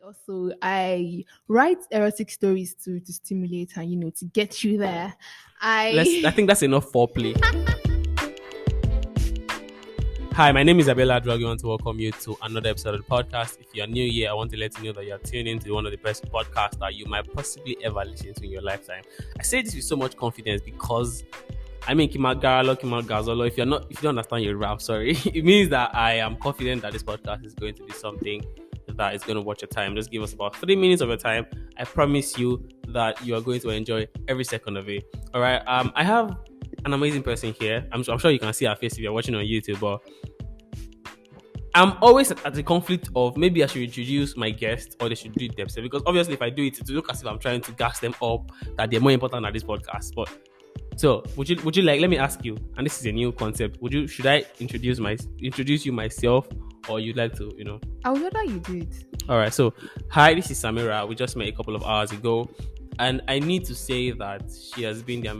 Also, I write erotic stories to stimulate and to get you there. I think that's enough foreplay. Hi, my name is Abella Drug. I want to welcome you to another episode of the podcast. If you're new here, I want to let you know that you're tuning into one of the best podcasts that you might possibly ever listen to in your lifetime. I say this with so much confidence because Kimagazolo, if you don't understand your rap, sorry, it means that I am confident that this podcast is going to be something that is going to watch your time. Just give us about 3 minutes of your time. I promise you that you are going to enjoy every second of it. All right. I have an amazing person here. I'm sure you can see her face if you're watching on YouTube, but I'm always at the conflict of maybe I should introduce my guest or they should do it themselves, because obviously if I do it look as if I'm trying to gas them up that they're more important than this podcast. But so would you like, let me ask you, and this is a new concept, should I introduce you myself, or you'd like to, I would rather you do it. All right. So hi, this is Samira. We just met a couple of hours ago, and I need to say that she has been the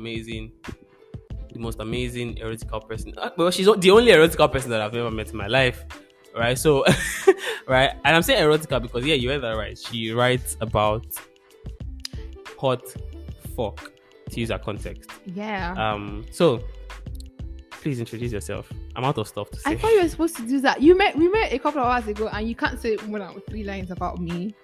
most amazing erotical person. Well, she's the only erotical person that I've ever met in my life. Right. So right, and I'm saying erotica because you heard that right. She writes about hot fuck, to use her context. Yeah. So please introduce yourself. I'm out of stuff to say. I thought you were supposed to do that. We met a couple of hours ago, and you can't say more than 3 lines about me.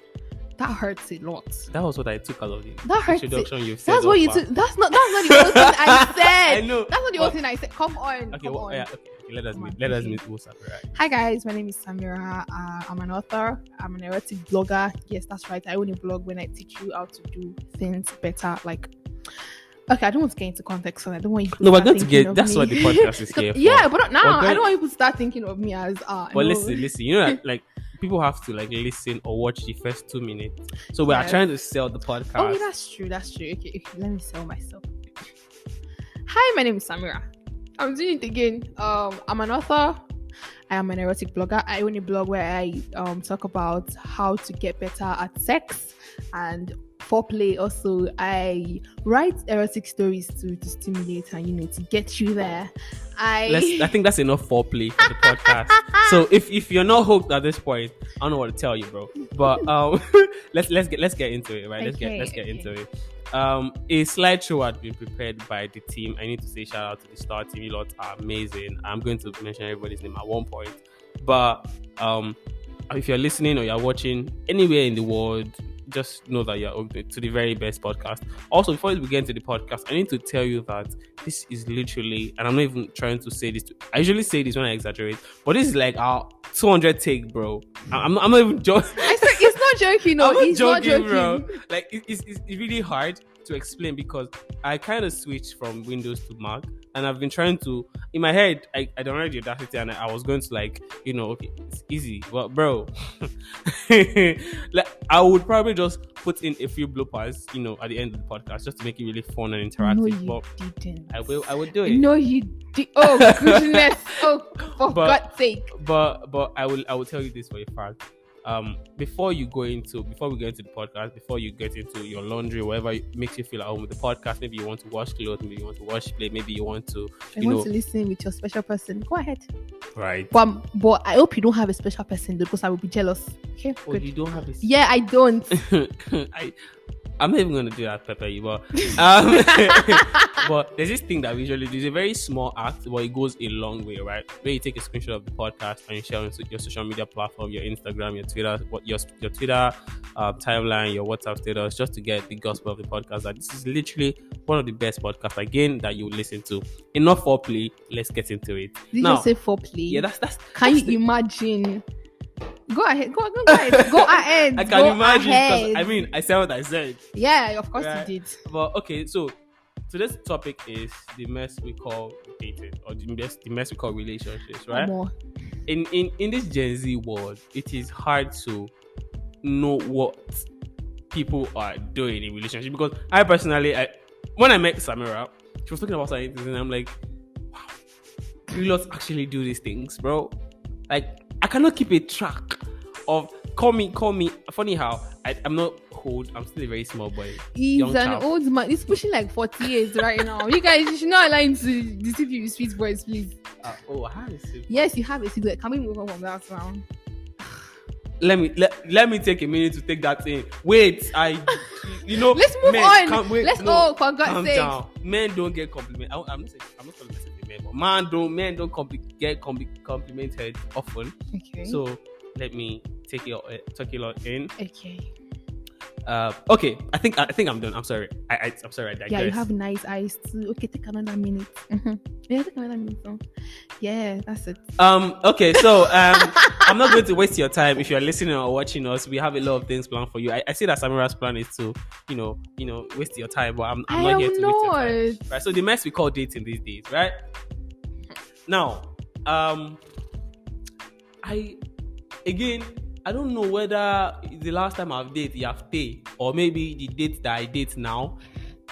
That hurts a lot. That was what I took out of the introduction you've said. That's what you took. That's not the only thing I said. I know. That's not the only thing I said. Come on. Okay. Okay. Let us meet Samira. Hi guys, my name is Samira. I'm an author. I'm an erotic blogger. Yes, that's right. I own a blog when I teach you how to do things better. Like, okay, I don't want to get into context, so I don't want you. No, we're going to get. That's what the podcast is here for. Yeah, but not now. I don't want people to start thinking of me as. But listen. You know that like people have to like listen or watch the first 2 minutes. So we are trying to sell the podcast. Oh, yeah, that's true. Okay, let me sell myself. Hi, my name is Samira. I'm doing it again. I'm an author. I am an erotic blogger. I own a blog where I talk about how to get better at sex and foreplay. Also, I write erotic stories to stimulate and to get you there. I think that's enough foreplay for the podcast. So if you're not hooked at this point, I don't know what to tell you, bro. But let's get into it, right? Let's get into it. A slideshow had been prepared by the team. I need to say shout out to the Star team. You lot are amazing. I'm going to mention everybody's name at one point. But if you're listening or you're watching anywhere in the world, just know that you're hooked to the very best podcast. Also, before we get into the podcast, I need to tell you that this is literally, and I'm not even trying to say this. I usually say this when I exaggerate, but this is like our 200 take, bro. I'm not even joking. It's not joking, no. I'm not joking, bro. Like it's really hard to explain because I kind of switched from Windows to Mac, and I've been trying to, in my head, I don't have the audacity, and I was going to okay, it's easy, but bro, like I would probably just put in a few bloopers, at the end of the podcast just to make it really fun and interactive. No, you but didn't. I will do it. No, you did. Oh goodness! Oh, for God's sake! But I will tell you this for a fact. Before we get into the podcast, before you get into your laundry, whatever makes you feel at home with the podcast, maybe you want to wash clothes, maybe you want to wash plate, maybe you want to to listen with your special person. Go ahead. Right. But I hope you don't have a special person because I will be jealous. Okay. Oh, good. You don't have a Yeah, I don't. I'm not even going to do that, Pepper, but but there's this thing that we usually do. It's a very small act, but it goes a long way, right? Where you take a screenshot of the podcast and you share it on your social media platform, your Instagram, your Twitter, your Twitter timeline, your WhatsApp status, just to get the gospel of the podcast. That this is literally one of the best podcasts, again, that you listen to. Enough foreplay. Let's get into it. Did you say foreplay? Yeah, that's. Can you imagine? Go ahead. Go ahead. I can imagine because I said what I said. Yeah, of course right? you did. But okay, so today's topic is the mess we call dating, or the mess we call relationships, right? In this Gen Z world, it is hard to know what people are doing in relationship, because I personally, when I met Samira, she was talking about something and I'm like, wow, you lot actually do these things, bro. Like, I cannot keep a track of call me. Funny how I'm not old. I'm still a very small boy. He's an old man. He's pushing like 40 years right now. You guys, you should not allow him to deceive you with sweet voice, please. I have a sweet. Yes, you have a sweet voice. Can we move on from that now? let me take a minute to take that in. Wait, let's move men, on. Let's for God's sake. Down. Men don't get compliment. I'm not calling myself a man, but men don't get complimented often. Okay. So let me take it in. Okay. Okay. I think I'm done. I'm sorry. I'm sorry. I digress. Yeah, you have nice eyes too. Okay, take another minute. Mm-hmm. Yeah, take another minute. Yeah, that's it. Okay. So I'm not going to waste your time if you're listening or watching us. We have a lot of things planned for you. I see that Samira's plan is to, waste your time, but I'm not here to waste your time. Right. So the mess we call dating these days, right? Now, I don't know whether the last time I've dated Yafte or maybe the date that I date now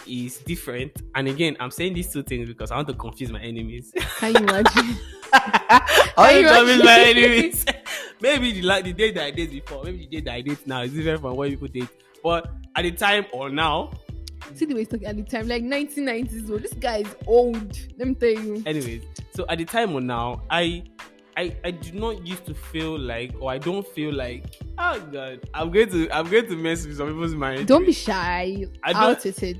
is different. And again, I'm saying these two things because I want to confuse my enemies. Can you imagine? I want to confuse my enemies. Maybe the date that I date before, maybe the date that I date now is different from what people date. But at the time or now, see the way he's talking at the time, like 1990s. So this guy is old. Let me tell you. Anyways, so at the time or now, I do not used to feel like, or I don't feel like, oh God, I'm going to mess with some people's mind. Don't be shy. Out with it.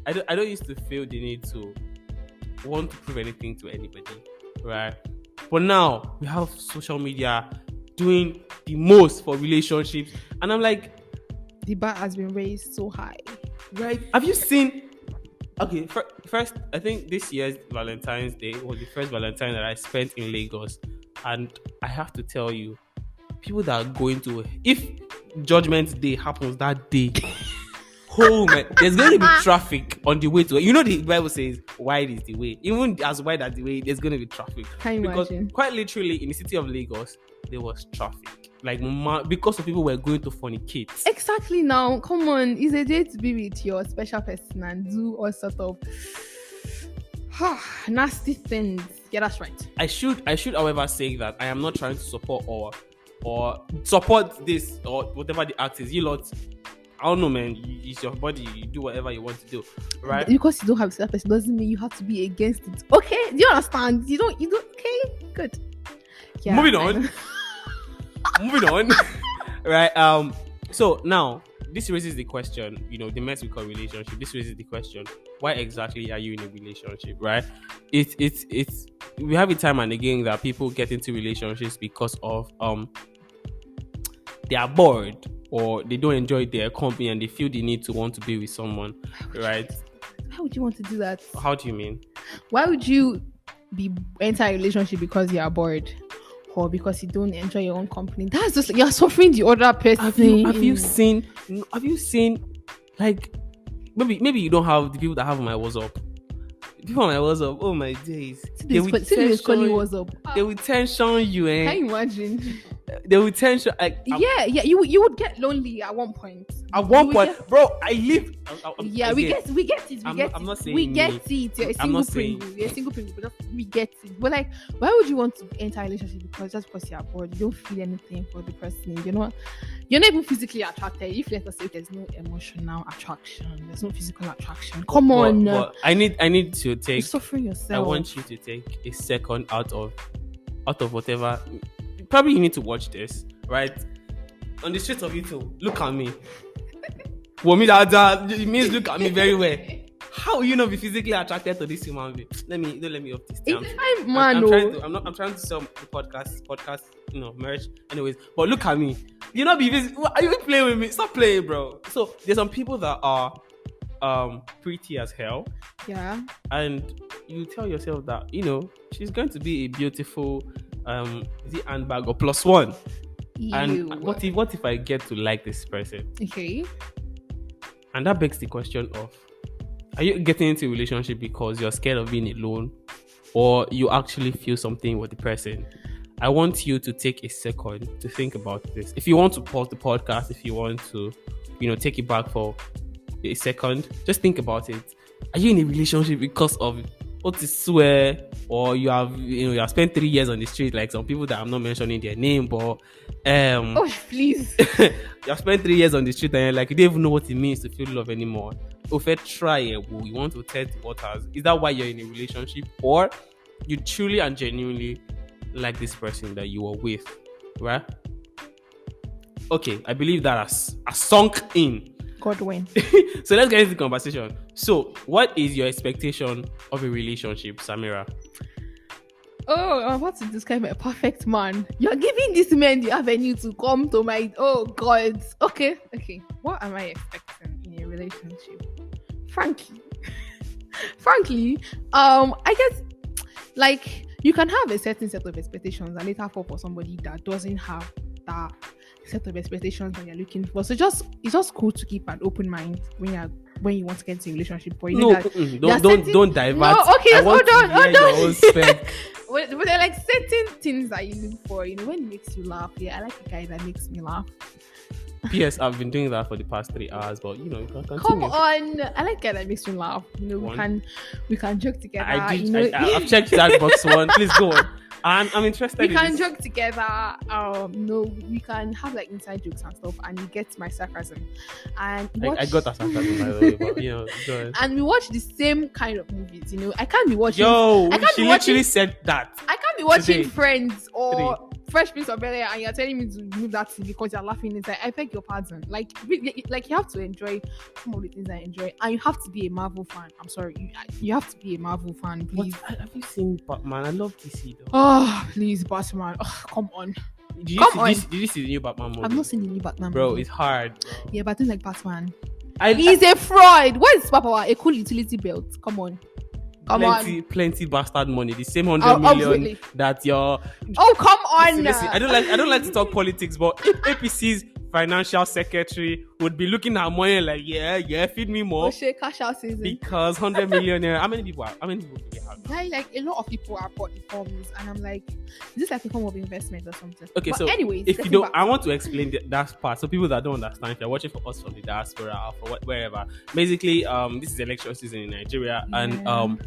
I don't used to feel the need to want to prove anything to anybody, right? But now we have social media doing the most for relationships, and I'm like, the bar has been raised so high, right? Have you seen? Okay, first, I think this year's Valentine's Day was the first Valentine that I spent in Lagos. And I have to tell you, people that are going to, if Judgment Day happens that day, oh man, there's going to be traffic on the way to it. You know, the Bible says, wide is the way. Even as wide as the way, there's going to be traffic. Can you imagine? Quite literally, in the city of Lagos, there was traffic. Like, because of people were going to fornicate. Exactly now. Come on. It's a day to be with your special person and do all sort of nasty things. Yeah, that's right. I should, however, say that I am not trying to support or support this or whatever the act is. You lot, I don't know, man. It's your body. You do whatever you want to do, right? Because you don't have a person doesn't mean you have to be against it. Okay, do you understand? You don't. Okay, good. Yeah, moving on. Right. So now this raises the question. The mess we call relationship. This raises the question: why exactly are you in a relationship? Right? It's we have it time and again that people get into relationships because of they are bored or they don't enjoy their company and they feel the need to want to be with someone, right? How would you want to do that? How do you mean? Why would you enter a relationship because you are bored or because you don't enjoy your own company? That's just you're suffering the other person. Have you seen like maybe you don't have the people that have my WhatsApp. People on my WhatsApp, oh my days. They will tension you, eh? Can you imagine? They will tension. You would get lonely at one point. Bro, I live. We get it. I'm not saying we get it. You're a single pringle. You're a single pringle, but we get it. But like, why would you want to enter a relationship because you're bored? You don't feel anything for the person. You're not even physically attracted. If let's say there's no emotional attraction, there's no physical attraction. Come on. But I need to take. You're suffering yourself. I want you to take a second out of whatever. Probably you need to watch this, right? On the streets of YouTube, look at me. It means look at me very well. How will you not be physically attracted to this human being? Don't let me off this. I'm trying to sell the podcast, merch. Anyways, but look at me. You not be are you playing with me? Stop playing, bro. So there's some people that are pretty as hell. Yeah. And you tell yourself that, she's going to be a beautiful handbag or plus one. Ew. And what if I get to like this person? Okay. And that begs the question of, are you getting into a relationship because you're scared of being alone or you actually feel something with the person? I want you to take a second to think about this. If you want to pause the podcast, if you want to, take it back for a second, just think about it. Are you in a relationship because of what is swear, or you have spent 3 years on the street, like some people that I'm not mentioning their name, but oh please, you have spent 3 years on the street and you're like, you don't even know what it means to feel love anymore. If you try it, you want to test the waters. Is that why you're in a relationship, or you truly and genuinely like this person that you are with, right? Okay, I believe that has sunk in. Godwin. So let's get into the conversation. So, what is your expectation of a relationship, Samira? Oh, I'm about to describe a perfect man. You're giving this man the avenue to come to my. Oh God. Okay. What am I expecting in a relationship? Frankly, I guess like you can have a certain set of expectations and later fall for somebody that doesn't have that set of expectations that you're looking for. So it's just cool to keep an open mind when you want to get into a relationship. But you know that don't divert. No, okay, hold on. Your own spec. But there are like certain things that you look for, you know, when it makes you laugh. Yeah, I like a guy that makes me laugh. P.S. I've been doing that for the past 3 hours, but you know, you can continue. Come on, I like a guy that makes me laugh. You know, we can joke together. I've checked that box one. Please go on. I'm interested. We can joke together. We can have like inside jokes and stuff, and you get my sarcasm. And I got that sarcasm by the way, but you know, go ahead. And we watch the same kind of movies. You know, I can't be watching. She literally said that. I can't be watching Friends or Fresh Prince of Bel-Air, and you're telling me to move that thing because you're laughing. It's like, I beg your pardon. Like you have to enjoy some of the things I enjoy, and you have to be a Marvel fan. I'm sorry, you have to be a Marvel fan, please. What? Have you seen Batman? I love DC though. Oh, please, Batman. Oh, come on. Did you see the new Batman movie? I've not seen the new Batman bro, movie. It's hard, bro. Yeah, but I don't like Batman. He's a fraud. What is superpower? A cool utility belt. Come on. Plenty bastard money. The same 100 million absolutely. That you're. Oh, come on! Listen, I don't like to talk politics, but if APC's financial secretary would be looking at money like, yeah, feed me more. Cash out season. Because 100 million. How many people do they have? Yeah, like a lot of people are bought the forms, and I'm like, is this like a form of investment or something? Okay, but so anyways, if you don't, I want to explain that part so people that don't understand. If you're watching for us from the diaspora or for wherever, basically, this is election season in Nigeria, and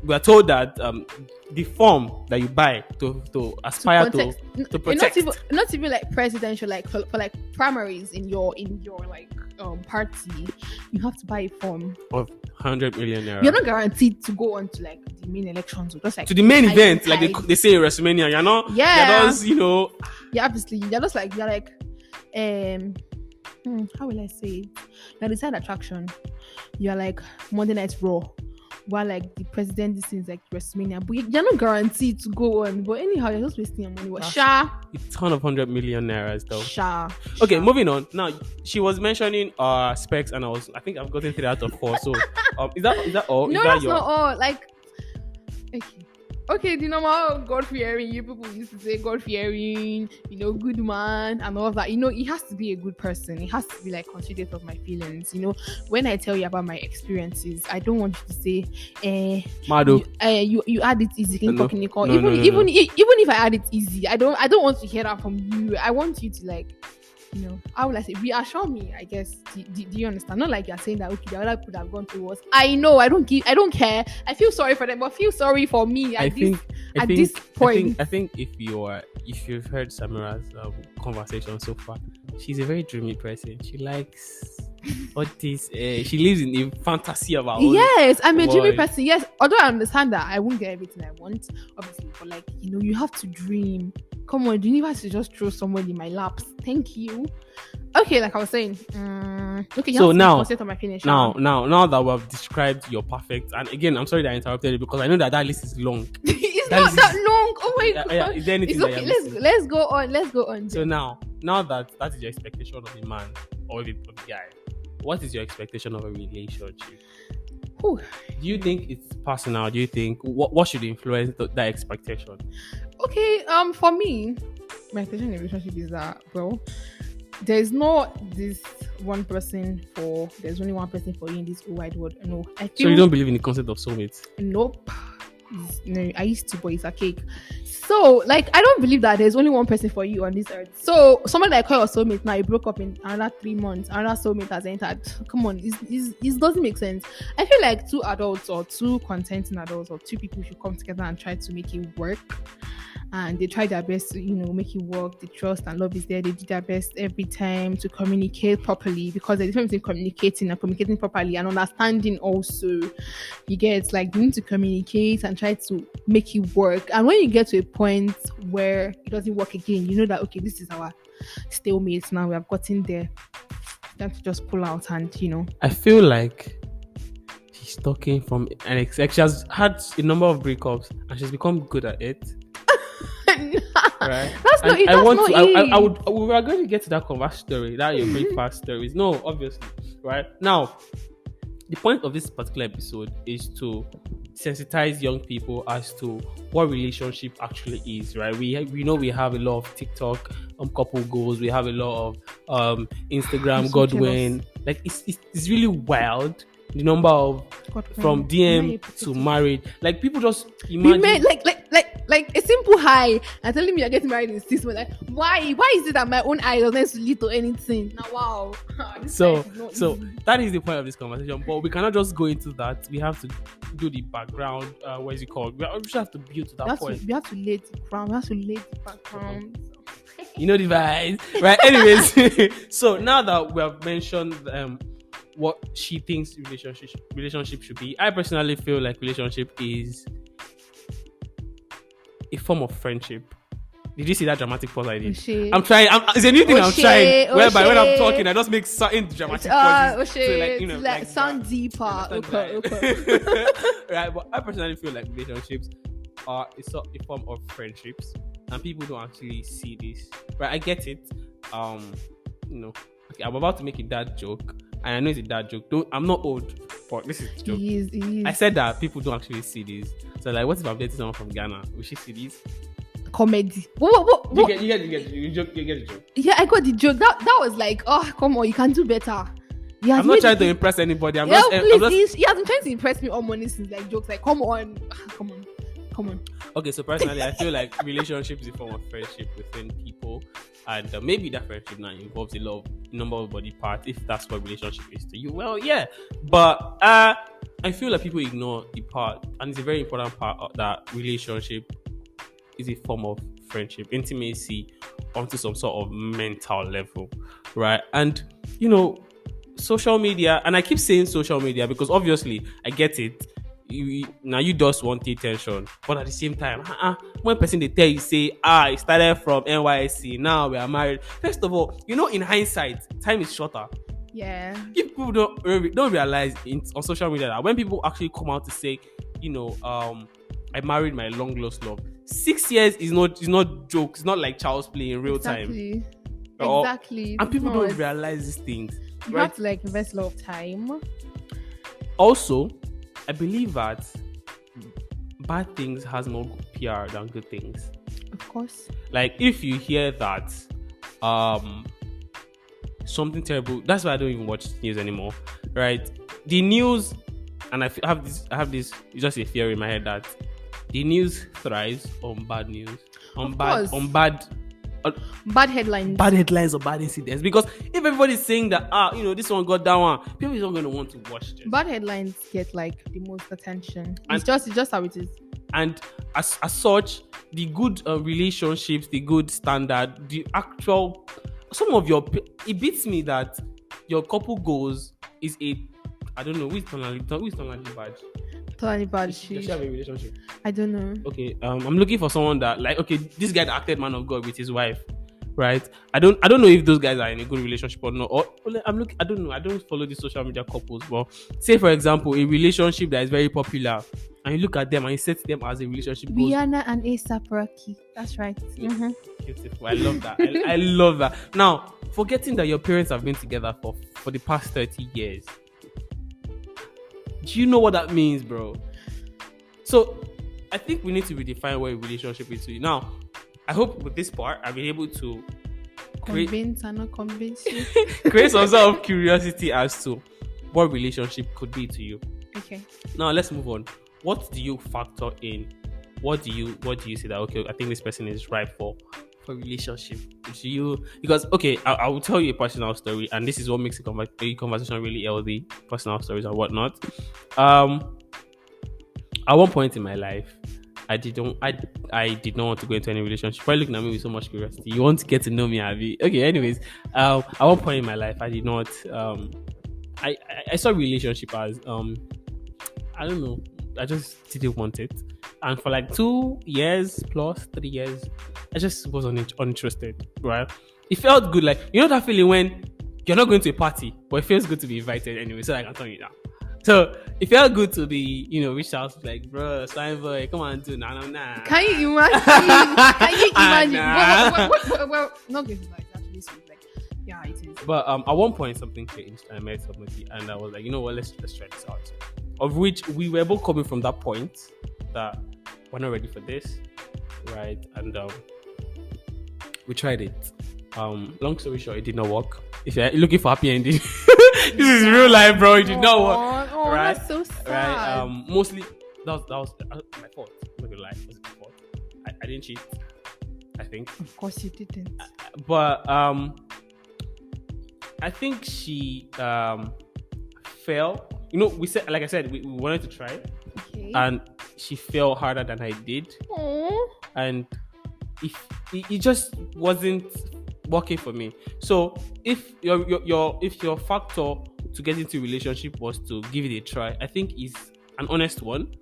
we're told that the form that you buy to aspire to protect, not even like presidential, like for like primaries in your like party, you have to buy a form of 100 million naira. You're not guaranteed to go on to like the main elections, or just like to the main event, like they say in WrestleMania. You're not, yeah, just, you know, yeah, obviously you're just like how will I say it? You're the side attraction. You're like Monday Night Raw. While like the president, this is like WrestleMania, but you're not guaranteed to go on. But anyhow, you're just wasting your money. What? A ton of 100 million nairas though. Okay, Sha. moving on. Now she was mentioning specs, and I think I've gotten 3 out of 4. So is that all? No, is that that's not all. Like, okay, the normal God fearing. You people used to say God fearing, you know, good man and all of that. You know, he has to be a good person. He has to be like considerate of my feelings. You know, when I tell you about my experiences, I don't want you to say, Mado. You add it easy. No. Even if I add it easy, I don't want to hear that from you. I want you to like, you know, how will I say, reassure me, I guess. Do you understand? Not like you're saying that, okay, the other could have gone through worse. I know, I don't care. I feel sorry for them, but feel sorry for me at this point. I think if you've heard Samira's conversation so far, she's a very dreamy person. She likes all this. She lives in a fantasy of her own. Yes, I'm a dreamy person. Yes, although I understand that I won't get everything I want, obviously, but like, you know, you have to dream. Come on, the universe to just throw someone in my laps. Thank you. Okay, like I was saying. Okay, so now that we've described your perfect, and again, I'm sorry that I interrupted you because I know that list is long. It's not that long. Oh my god. Yeah, is there anything it's okay. Let's go on. So now that is your expectation of a man or of a guy, what is your expectation of a relationship? Whew. Do you think it's personal? Do you think what should influence that expectation? Okay, for me, my expectation in a relationship is that, well, there's not this one person there's only one person for you in this whole wide world. No, I feel. So you don't believe in the concept of soulmates? Nope. No, I used to, but it's a cake. So, like, I don't believe that there's only one person for you on this earth. So, someone that I call your soulmate now, you broke up in another 3 months, another soulmate has entered. Come on, it doesn't make sense. I feel like 2 adults or 2 consenting adults or 2 people should come together and try to make it work. and they try their best to, make it work. The trust and love is there. They do their best every time to communicate properly, because there's a difference between communicating and communicating properly and understanding also. You get, like, you need to communicate and try to make it work. And when you get to a point where it doesn't work again, you know that, okay, this is our stalemate now. We have gotten there. You have to just pull out and, I feel like she's talking from an like she has had a number of breakups and she's become good at it. Right? That's not it. That's not it. We are going to get to that converse story, that your breakfast stories. No, obviously, right? Now, the point of this particular episode is to sensitize young people as to what relationship actually is, right? We know we have a lot of TikTok couple goals, we have a lot of Instagram Godwin. Like it's really wild, the number of from DM to married. Like, people just imagine like a simple hi and telling me you're getting married in 6 months. Like, why is it that my own eye doesn't lead to anything? Now, wow. So that is the point of this conversation. But we cannot just go into that. We have to do the background. What is it called? We just have to build to that point. We have to lay the ground. We have to lay the background. You know the vibes, right? Anyways, so now that we have mentioned what she thinks relationship should be, I personally feel like relationship is a form of friendship. Did you see that dramatic pause I did? I'm trying. It's a new thing I'm trying. Whereby when I'm talking, I just make certain dramatic pauses. So like sound deeper. Okay. Right, but I personally feel like relationships are a form of friendships, and people don't actually see this. Right, I get it. Okay, I'm about to make a dad joke, and I know it's a dad joke. I'm not old, but this is a joke. He is. I said that people don't actually see this. So, like, what if I'm dating someone from Ghana? Will she see this? Comedy. What? You get the joke. Yeah, I got the joke. That was like, oh, come on, you can do better. I'm not trying to impress anybody. He has been trying to impress me all morning since, like, jokes. Like, come on. Okay, so personally, I feel like relationship is a form of friendship within people, and maybe that friendship now involves a number of body parts. If that's what relationship is to you, well, yeah. But I feel like people ignore the part, and it's a very important part of that relationship is a form of friendship, intimacy onto some sort of mental level, right? And social media, and I keep saying social media because obviously I get it. You just want the attention, but at the same time, one person they tell you say, it started from NYC, now we are married. First of all, in hindsight, time is shorter. Yeah. If people don't realize on social media that when people actually come out to say, I married my long lost love, 6 years is not joke. It's not like child's play in real time. Exactly. And people don't realize these things. You have to invest a lot of time. Also, I believe that bad things has more PR than good things. Of course. Like, if you hear that something terrible, that's why I don't even watch news anymore, right? The news, and I have this just a theory in my head that the news thrives on bad news, on bad headlines or bad incidents. Because if everybody's saying that this one got that one, people is not going to want to watch this. Bad headlines get the most attention. It's just how it is. And as such, the good relationships, the good standard, the actual it beats me that your couple goals is I don't know who is Tonali badge. Tonali badge. Does she have a relationship? I don't know. Okay, I'm looking for someone that this guy that acted Man of God with his wife, right? I don't know if those guys are in a good relationship or not. Or I don't know. I don't follow the social media couples, but say for example a relationship that is very popular, and you look at them and you set them as a relationship. Rihanna and A$AP Rocky. That's right. Mm-hmm. Beautiful. I love that. I love that. Now, forgetting that your parents have been together for the past 30 years. Do you know what that means, bro? So, I think we need to redefine what a relationship is to you. Now, I hope with this part, I'll be able to convince and not convince you. Create some sort of curiosity as to what relationship could be to you. Okay. Now, let's move on. What do you factor in? What do you say that, okay, I think this person is right for relationship? Do you, because, okay, I will tell you a personal story, and this is what makes a conversation really healthy, personal stories and whatnot. At one point in my life, I did not want to go into any relationship. Why looking at me with so much curiosity? You want to get to know me, Abby? Okay. Anyways, at one point in my life, I did not. I saw relationship as I don't know. I just didn't want it, and for like 2 years plus 3 years, I just was uninterested. Right? It felt good, like that feeling when you're not going to a party, but it feels good to be invited anyway, so I can turn you down. So it felt good to be, reached out like, bro, slime boy, come on, do nah. Can you imagine? Can you imagine? Well, not going to lie, it's actually sweet. Like, yeah, it is. But at one point something changed. I met somebody, and I was like, you know what? Let's try this out. Of which we were both coming from that point that we're not ready for this, right? And we tried it. Long story short, it did not work. If you're looking for happy ending, this is real life, bro. It did not work. Oh, right? That's so sad. Right. Mostly that was my fault. I'm not gonna lie, it was my fault. I didn't cheat, I think. Of course you didn't. But I think she fell. We said, like I said, we wanted to try, Okay. and she fell harder than I did, Oh. and it just wasn't working for me. So if your factor to get into a relationship was to give it a try, I think is an honest one.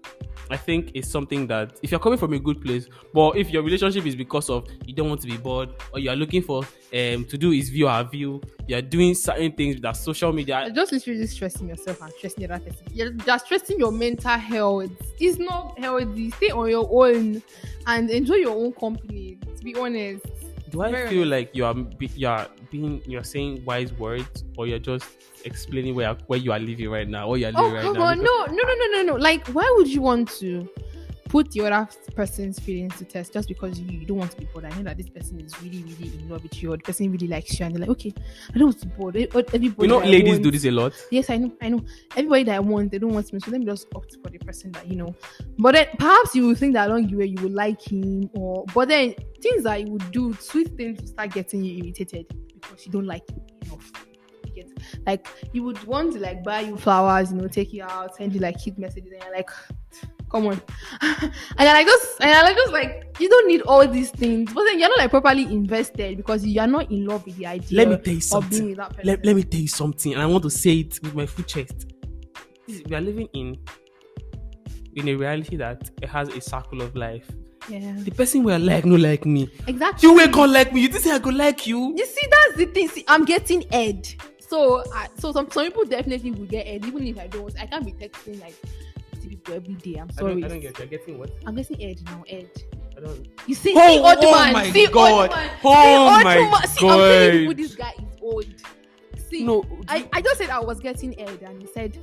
I think it's something that if you're coming from a good place, but if your relationship is because of you don't want to be bored, or you are looking for to do his view or view, you're doing certain things with that social media. You're just literally stressing yourself and stressing the other person. You're just stressing your mental health. It's not healthy. Stay on your own and enjoy your own company. To be honest. Do I feel like you're saying wise words, or you're just explaining where you are living right now, or you're living right now? Oh, come on. No. Like, why would you want to put the other person's feelings to test just because you don't want to be bored? I know that this person is really, really in love with you, or the person really likes you, and they're like, okay, I don't want to be bored. Everybody, ladies do this a lot. Yes, I know. Everybody that I want, they don't want me, so let me just opt for the person that But then perhaps you will think that along the way you will like him, but then things that you would do, sweet things, will start getting you irritated because you don't like him enough. Like, you would want to like buy you flowers, take you out, send you like cute messages, and you're like, come on. and I just like, you don't need all these things, but then you're not like properly invested because you are not in love with the idea. Let me tell you something. Of being with that person. Let me tell you something, and I want to say it with my full chest. We are living in a reality that it has a circle of life. Yeah. The person will like no like me. Exactly. You will go like me. You didn't say I go like you. You see, that's the thing. See, I'm getting ed. So some people definitely will get ed, even if I don't. I can't be texting like people every day. I'm sorry. I don't get. You're getting what? I'm getting ed now. Ed. I don't. You see, Oh old man. my See, God. old man. Oh my God. See, I'm telling you, this guy is old. See, No. I just said I was getting ed, and he said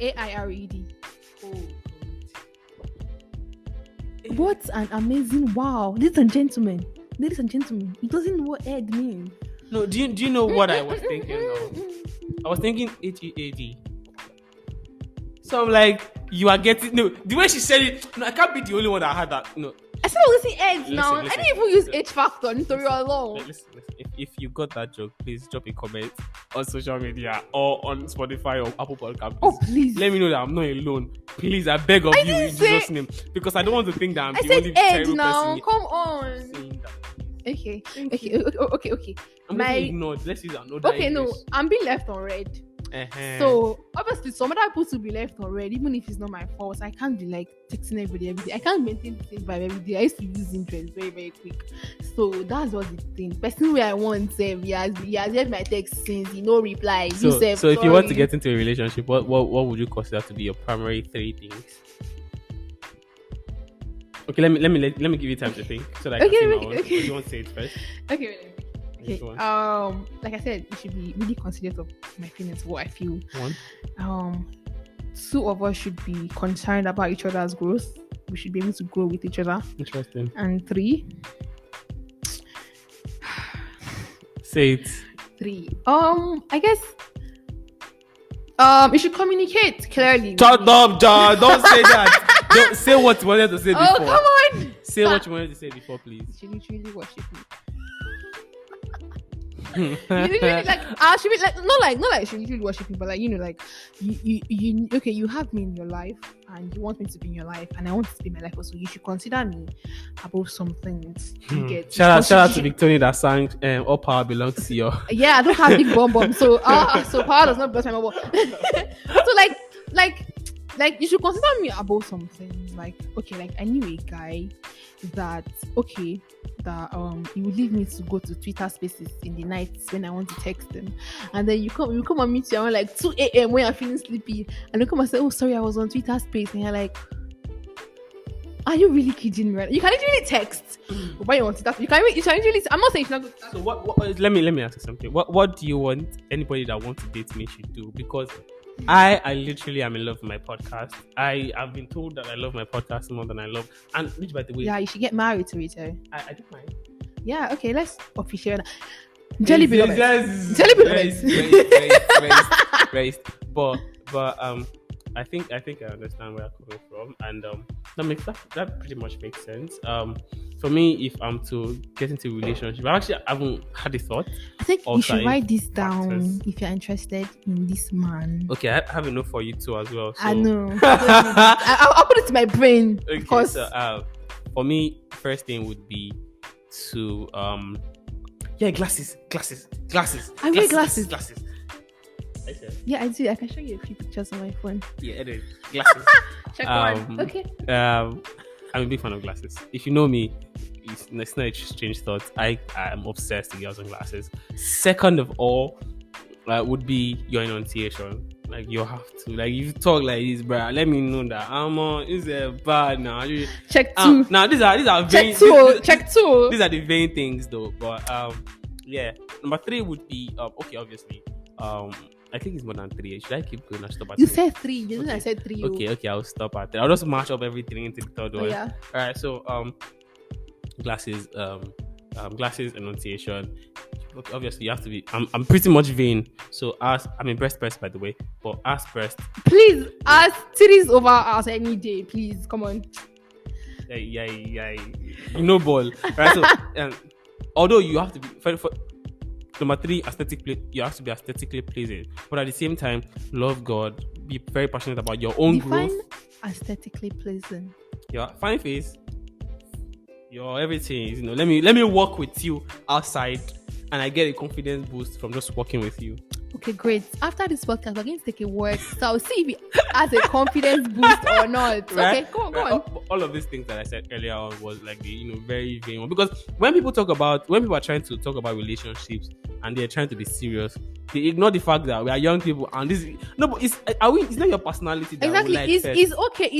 AIRED. Oh. What an amazing wow, ladies and gentlemen, it doesn't know what ed means. No, do you know what I was thinking of? I was thinking HEAD. So I'm like, you are getting the way she said it. No, I can't be the only one that had that. No, I said I was using ed now. I didn't even use H factor nítorí Ọlọ́run. Listen. If you got that joke, please drop a comment on social media or on Spotify or Apple Podcast. Oh, please. Let me know that I'm not alone. Please, I beg of you in Jesus' name. Because I don't want to think that I'm the only terrible now. person. Come on. Saying that. Okay. I'm getting ignored. Let's use another Okay, English. no. I'm being left on red. Uh-huh. So obviously some other people will be left on red, even if it's not my fault. I can't be like texting everybody every day. I can't maintain the same vibe every day. I used to use interest very, very quick. So that's what the thing. Person where I want he has read my text since reply. So if you want to get into a relationship, what would you consider to be your primary 3 things? Okay, let me give you time to think so that I can say my own. Or do you want to say it first? Okay. Like I said, you should be really considerate of my feelings, what I feel. 1. 2 of us should be concerned about each other's growth. We should be able to grow with each other. Interesting. And 3. Say it. 3. I guess. You should communicate clearly. Shut up, John. Don't say that. Don't say what you wanted to say before. Oh, come on. Say what you wanted to say before, please. You should literally worship me. You literally like I should be like not like she literally worship me, but like like you okay, you have me in your life and you want me to be in your life and I want to be in my life also. You should consider me above some things. You get shout out to Victoria that sang All Power Belongs to You. Yeah, I don't have big bomb, so so power does not bless my mom. So like you should consider me above something. Like okay, like I knew a guy that he would leave me to go to Twitter Spaces in the nights when I want to text him, and then you come and meet you around like 2 a.m. when you're feeling sleepy, and you come and say, "Oh, sorry, I was on Twitter Space," and you're like, "Are you really kidding me?" Right? You can literally text when you want to. You can literally. I'm not saying it's not good. So what? Let me ask you something. What do you want anybody that wants to date me should do? Because I literally am in love with my podcast. I have been told that I love my podcast more than I love. And which, by the way, yeah, you should get married to it. I don't mind. Yeah, okay, let's officiate. Jelly beloved. Raised. But I think I understand where I'm coming from, and that pretty much makes sense. For me, if I'm to get into a relationship, I haven't had a thought. I think you should write this down if you're interested in this man. Okay, I have enough for you too as well. So. I know. I'll put it to my brain. Okay, because so for me, first thing would be to glasses. I wear glasses. Yeah, I do. I can show you a few pictures on my phone. Yeah, it is. Glasses. Check one. Okay. I'm a big fan of glasses. If you know me, it's not a strange thought. I am obsessed with girls and glasses. Second of all, would be your enunciation. Like you have to, like if you talk like this, bro. Let me know that is bad now. Check two. Now these are check vain. Check two. These are the vain things though. But yeah. Number 3 would be okay. Obviously, I think it's more than 3. Should I keep going or stop at 3? You said 3. You didn't. I said 3. Okay. I'll stop at 3. I'll just match up everything into the third one. Yeah. All right. So glasses, enunciation. Okay, obviously, you have to be. I'm pretty much vain, so I'm a breast by the way, but ass breast. Please, ass titties over ass any day. Please, come on. Yeah. Ball. Right. So, although you have to be for number 3, you have to be aesthetically pleasing, but at the same time, love God, be very passionate about your own growth. Aesthetically pleasing. Your fine face, your everything. Let me work with you outside. And I get a confidence boost from just working with you. Okay, great. After this podcast, we're going to take a work. So I'll see if it has a confidence boost or not. Right? Okay, go on. All of these things that I said earlier on was like the very vain one. Because when people are trying to talk about relationships and they're trying to be serious, they ignore the fact that we are young people and but it's not your personality that exactly. It's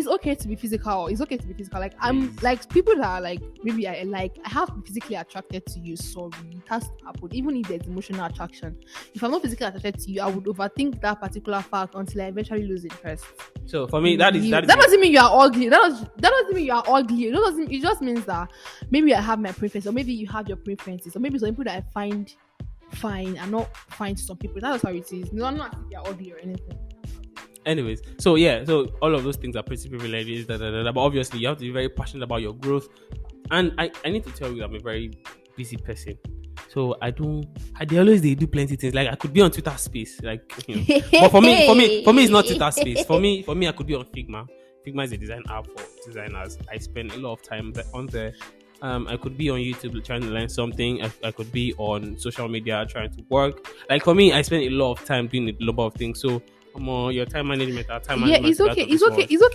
okay to be physical. It's okay to be physical. Like I'm like people that are like maybe I have to be physically attracted to you. Sorry, it has to happen. Even if there's emotional attraction. If I'm not physically attracted to you, I would overthink that particular fact until I eventually lose interest. So for me, that doesn't mean you are ugly. That doesn't mean you are ugly. It just means that maybe I have my preference, or maybe you have your preferences, or maybe some people that I find fine and not fine to some people. That's how it is. No, I'm not if you're ugly or anything. Anyways, so all of those things are pretty privileges, but obviously you have to be very passionate about your growth. And I need to tell you, I'm a very busy person. So they do plenty of things. Like I could be on Twitter Space, but for me, it's not Twitter Space. For me, I could be on Figma. Figma is a design app for designers. I spend a lot of time on there. I could be on YouTube trying to learn something. I could be on social media trying to work. Like for me, I spend a lot of time doing a lot of things. So your time management. It's okay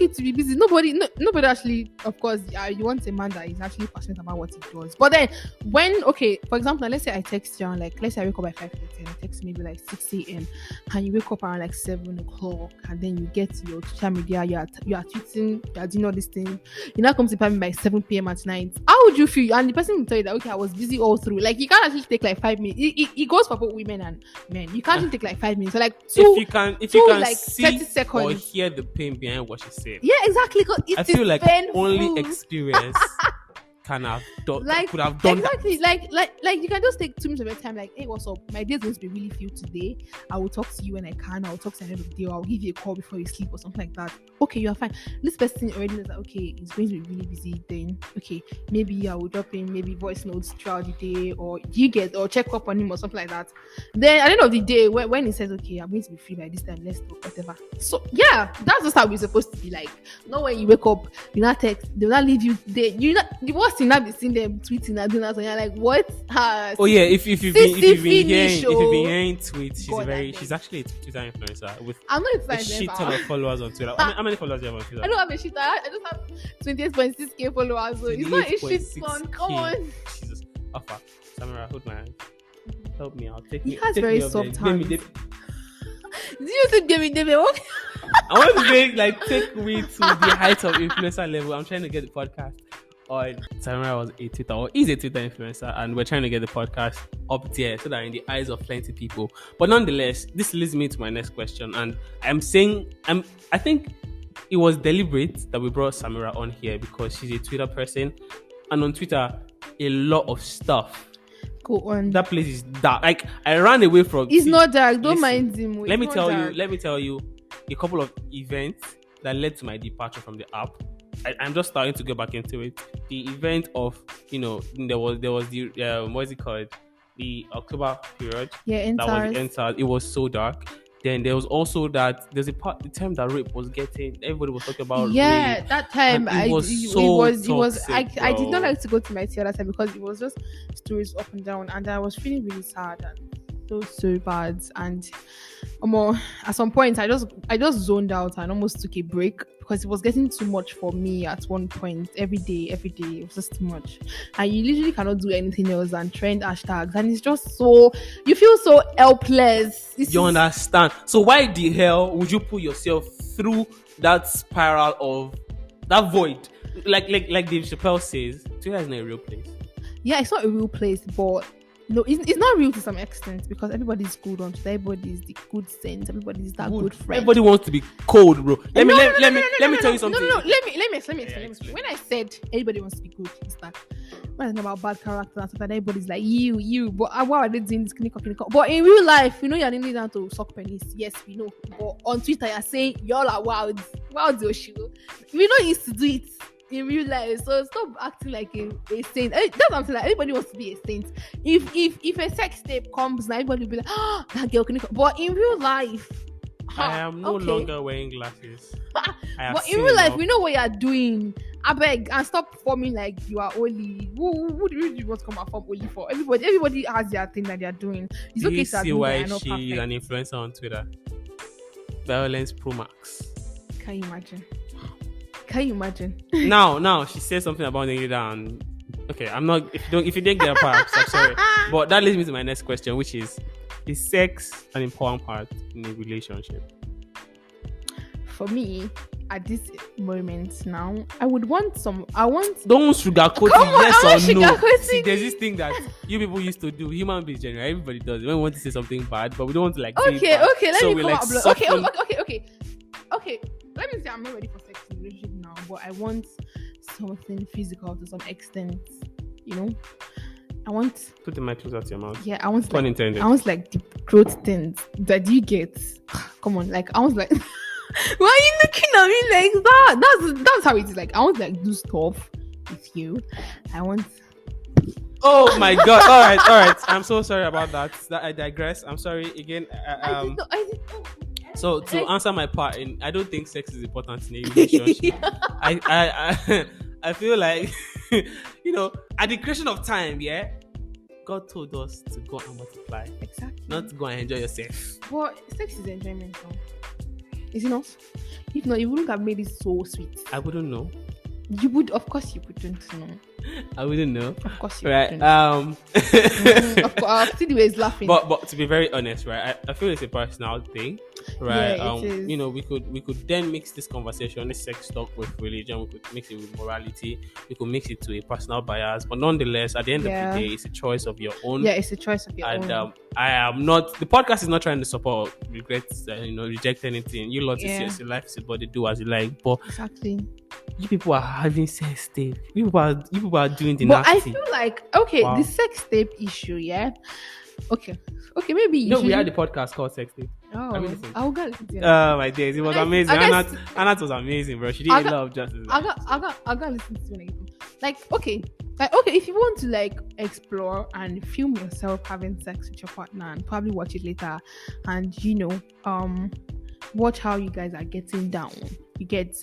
to be busy. Nobody actually, of course, you want a man that is actually passionate about what he does. But then for example, let's say I text you, let's say I wake up at 5:30 and text maybe like 6 a.m. and you wake up around like 7 o'clock and then you get to your social media, you are tweeting, you are doing all these things. You now come to me by 7 p.m. at night. How would you feel? And the person will tell you that I was busy all through. Like you can't actually take like 5 minutes. It goes for both women and men. You can't actually take like 5 minutes. So like if you can like see 30 seconds or hear the pain behind what she said. Yeah, exactly. I feel like only experience can have done, like could have done exactly that. like you can just take 2 minutes of your time, like, hey, what's up, my day's going to be really filled today, I will talk to you when I can, I'll talk to you at the end of the day, or I'll give you a call before you sleep or something like that. Okay, you are fine. This person already knows that, okay, it's going to be really busy, then okay, maybe I will drop in maybe voice notes throughout the day, or you get, or check up on him or something like that. Then at the end of the day, when he says, okay, I'm going to be free by this time, let's talk, whatever. So yeah, that's just how we're supposed to be. Like, not when you wake up, you not text, they'll not leave you there. You not the worst thing, not be seeing them tweeting and doing that, and you're like, what? Oh yeah, if you've been hearing tweets, God, she's actually a Twitter influencer with I'm not a excited. shit ton of followers on Twitter. How many followers do you have on Twitter? I don't have a shit. I just have 28.6k followers. So it's not a shit ton. Come on. Jesus. Alpha. Samira, hold my hand. Help me out. He has very soft hands. Do you think David? Okay. I want to say, like, take me to the height of influencer level. I'm trying to get the podcast on. Samira was a Twitter, or is a Twitter influencer, and we're trying to get the podcast up there so that in the eyes of plenty of people. But nonetheless, this leads me to my next question, and I think it was deliberate that we brought Samira on here because she's a Twitter person, and on Twitter, a lot of stuff. Go on. That place is dark. Like, I ran away from. It's not dark. Don't mind him. Let me tell you a couple of events that led to my departure from the app. I'm just starting to go back into it. The event of, there was the what is it called? The October period. Yeah, that was entered. It was so dark. Then there was also the time that rape was getting. Everybody was talking about rape. That time it was I did not like to go to my tea that time because it was just stories up and down, and I was feeling really sad and so bad. And at some point I just zoned out and almost took a break because it was getting too much for me at one point. Every day it was just too much, and you literally cannot do anything else than trend hashtags, and it's just so, you feel so helpless. Understand? So why the hell would you put yourself through that spiral of that void? Like Dave Chappelle says, Twitter is not a real place. Yeah, it's not a real place, but no, it's not real to some extent because everybody's good on Twitter. Everybody's the good sense. Everybody's that good friend. Everybody wants to be cold, bro. Let me tell you something. No, let me explain. When I said everybody wants to be good, it's that when I think about bad character and stuff, and everybody's like you. But why are they doing this clinical? But in real life, you're nearly down to suck pennies. Yes, we know. But on Twitter, you're saying y'all are wild Yoshio. We not used to do it in real life, so stop acting like a saint. That's what I'm saying. Like, everybody wants to be a saint. If a sex tape comes, now everybody will be like, oh, that girl can. But in real life, I am no longer wearing glasses. But in real life, we know what you are doing. I beg, and stop forming like you are only. Who do you want to come and form only for? Everybody has their thing that they are doing. It's do okay you to see why she is an influencer on Twitter? Violence Pro Max. Can you imagine? Now she says something about Nigga, and okay, I'm not. If you didn't get a part, I'm sorry. But that leads me to my next question, which is sex an important part in a relationship? For me, at this moment now, I want. Don't sugarcoat it, yes or no. See, there's this thing that you people used to do. Human beings, generally, everybody does. We want to say something bad, but we don't want to like. Okay. Let so me come up. Okay. Let me say I'm not ready for sex in a relationship now, but I want something physical to some extent. I want. Put the mic closer to your mouth. Yeah, I want. Pun intended. I want like the throat things that you get. Come on, like I was like. Why are you looking at me like that? That's how it is. Like I want to like do stuff with you. I want. Oh my god! All right. I'm so sorry about that. I digress. I'm sorry again. I did not. So to answer my part, I don't think sex is important in a relationship. I feel like at the creation of time, God told us to go and multiply, exactly, not to go and enjoy yourself. But sex is enjoyment, though. Is it not? If not, you wouldn't have made it so sweet. I wouldn't know. You would, of course, you wouldn't know. I wouldn't know. Of course, you right? Wouldn't. Of course, see the way he's laughing. But to be very honest, right? I feel it's a personal thing. right? Yeah, it is. We could then mix this conversation, this sex talk with religion. We could mix it with morality. We could mix it to a personal bias, but nonetheless, at the end of the day, it's a choice of your own. Yeah, it's a choice of your own. And I am not. The podcast is not trying to support or reject anything. You lot is your life is about to do as you like, but exactly. You people are having sex tape. You people are doing the But nasty. I feel like the sex tape issue, yeah. Okay, maybe you we had the podcast called Sex Tape. Oh, I'll go. Oh my days, it was amazing. Anat was amazing, bro. She did a lot of justice. I got listen to it. Like, okay, if you want to like explore and film yourself having sex with your partner and probably watch it later, and watch how you guys are getting down.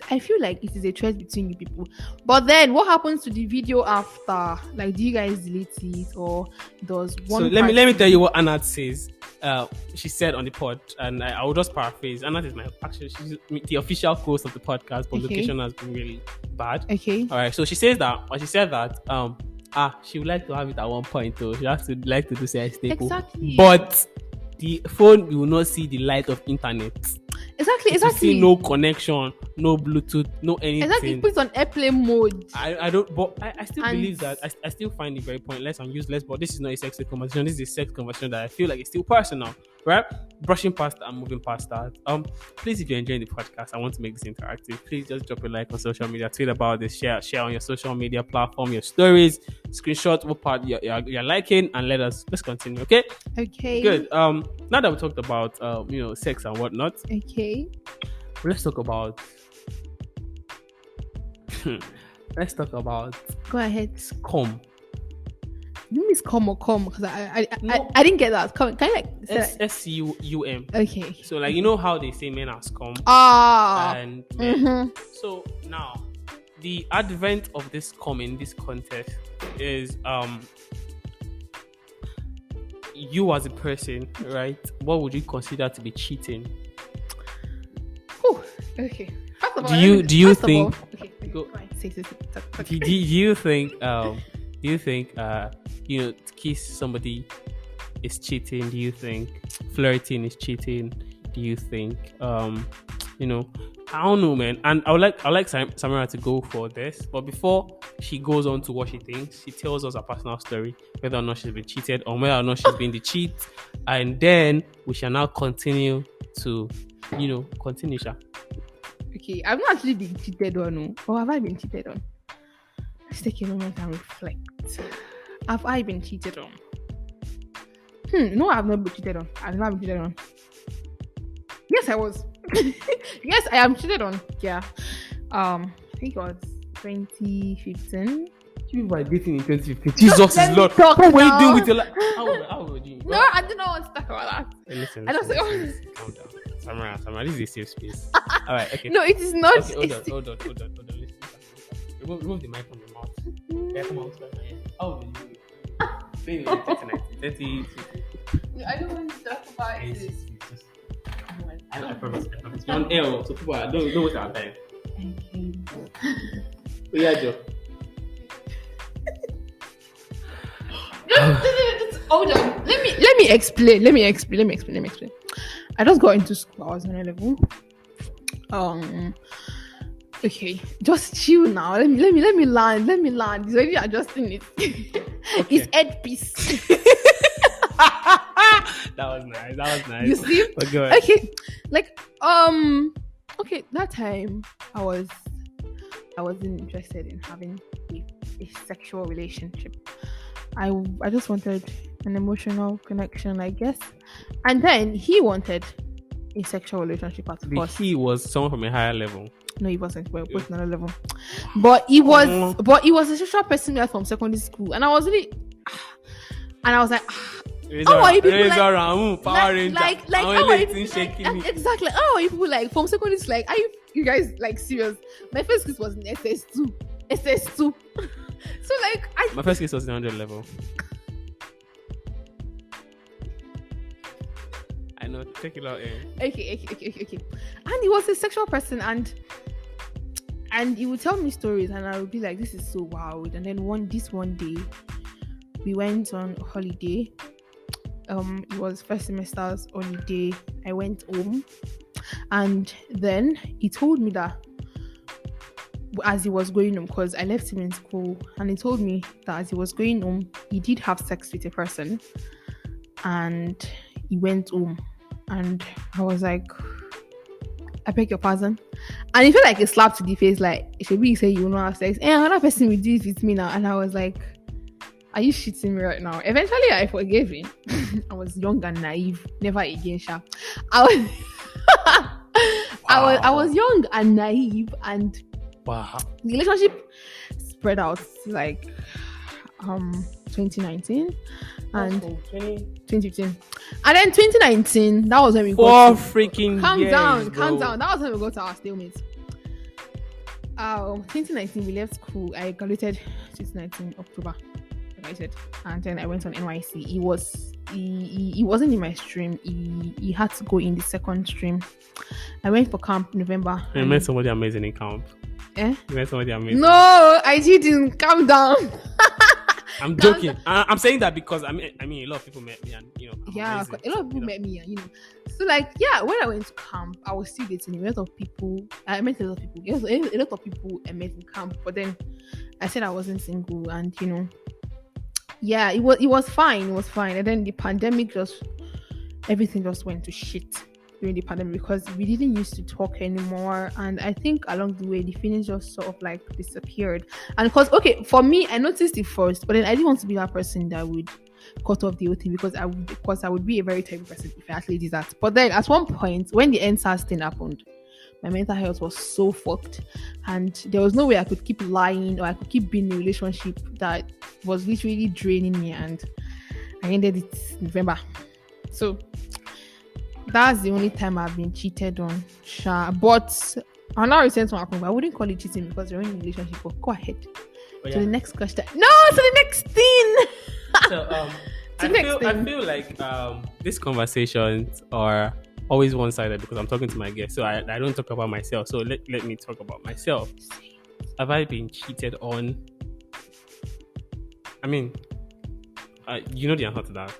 I feel like it is a choice between you people. But then what happens to the video after? Like, do you guys delete it, or does one? So let me tell you what Anat says. She said on the pod, and I will just paraphrase. Anat is she's the official host of the podcast, but location has been really bad. Okay. All right. So she said that she would like to have it at one point though. She has to like to do sex tape. Exactly. But the phone will not see the light of internet. Exactly. See no connection, no Bluetooth, no anything. Exactly. Put it on airplane mode. I don't, but I still believe that. I still find it very pointless and useless. But this is not a sexy conversation. This is a sex conversation that I feel like it's still personal, right? Brushing past and moving past that. Please, if you're enjoying the podcast, I want to make this interactive. Please just drop a like on social media, tweet about this, share on your social media platform, your stories, screenshot what part you're liking, and let's continue. Okay. Good. Now that we talked about sex and whatnot. Okay. Let's talk about. Go ahead. Cum. You mean cum or cum? Because I didn't get that. Cum. Can you like SCUM? Okay. So like you know how they say men are scum. And men. So now the advent of this cum in this contest is you as a person, right? What would you consider to be cheating? Okay. First of all, do you think? Go on. Do you think? Do you think? To kiss somebody is cheating? Do you think flirting is cheating? Do you think? I don't know, man. And I would like Samira to go for this, but before she goes on to what she thinks, she tells us a personal story, whether or not she's been cheated or whether or not she's been the cheat, and then we shall now continue to, continue, Sha. Okay, I've not actually been cheated on, or have I been cheated on? Let's take a moment and reflect. Have I been cheated on? No, I've not been cheated on. I've not been cheated on. Yes, I was. Yes, I am cheated on. Yeah. I think it was 2015. You were dating in 2015. Jesus is Lord. What were you doing with your life? How would you? No, I did not want to talk about that. Hey, listen. I don't say. Calm down. Samara, this is a safe space. All right, okay. No, it is not. Okay, hold on. Listen. Remove the mic from your mouth. Yeah, come on. How old are you? Maybe 30. I don't want to talk about this. I promise. You're on air, so people don't waste our time. Okay. Yeah, Joe. Hold on. Let me explain. I just got into school. I was on A-level. Okay, just chill now. Let me land. He's already adjusting it. Okay. It's headpiece. That was nice. You see? Okay, like okay. That time I wasn't interested in having a sexual relationship. I just wanted an emotional connection, I guess. And then he wanted a sexual relationship at first. He was someone from a higher level. No, he wasn't. We're both another level. But he was a social person from secondary school. And I was really how are you people like how are you people exactly? How are you people like from secondary school? Like, are you guys like serious? My first kiss was in SS2. So like my first kiss was in 100 level. I know, take it out. Okay. And he was a sexual person, and he would tell me stories, and I would be like, "This is so wild." And then one day, we went on holiday. it was first semester's holiday. I went home, and then he told me that as he was going home, because I left him in school, and he told me that as he was going home, he did have sex with a person, and he went home, and I was like, I beg your pardon. And it felt like a slap to the face, like, should we say you will not have sex? And another person will do it with me now. And I was like, are you shitting me right now? Eventually, I forgave him. I was young and naive. Never again, Sha. I was, I was young and naive, and Wow. the relationship spread out like 2019 and 2015, and then 2019. That was when we got freaking calm years, down. bro. That was when we got to our stalemate. 2019 we left school. I graduated 2019 October, like I said, and then I went on NYC. He wasn't in my stream. He had to go in the second stream. I went for camp November. You met somebody amazing in camp. Eh? You met somebody amazing. No, I didn't. Calm down. I'm joking. I'm saying that because I mean a lot of people met me, and I'm yeah, amazing, a lot of people met me, and so like, yeah, when I went to camp, I was still dating a lot of people. I met a lot of people. Yes, a lot of people I met in camp, but then I said I wasn't single, and yeah, it was fine. It was fine, and then the pandemic everything just went to shit during the pandemic, because we didn't used to talk anymore, and I think along the way the feelings just sort of like disappeared. And because, okay, for me, I noticed it first, but then I didn't want to be that person that would cut off the whole thing, because I would be a very terrible person if I actually did that. But then at one point, when the NSAS thing happened, my mental health was so fucked, and there was no way I could keep lying, or I could keep being in a relationship that was literally draining me, and I ended it in November. So that's the only time I've been cheated on, Sha. But I'm not returning to my point. I wouldn't call it cheating because you're in a relationship. But go ahead. To the next question. No, to the next thing. So I feel like these conversations are always one-sided because I'm talking to my guest. So I don't talk about myself. So let me talk about myself. Have I been cheated on? I mean, you know the answer to that.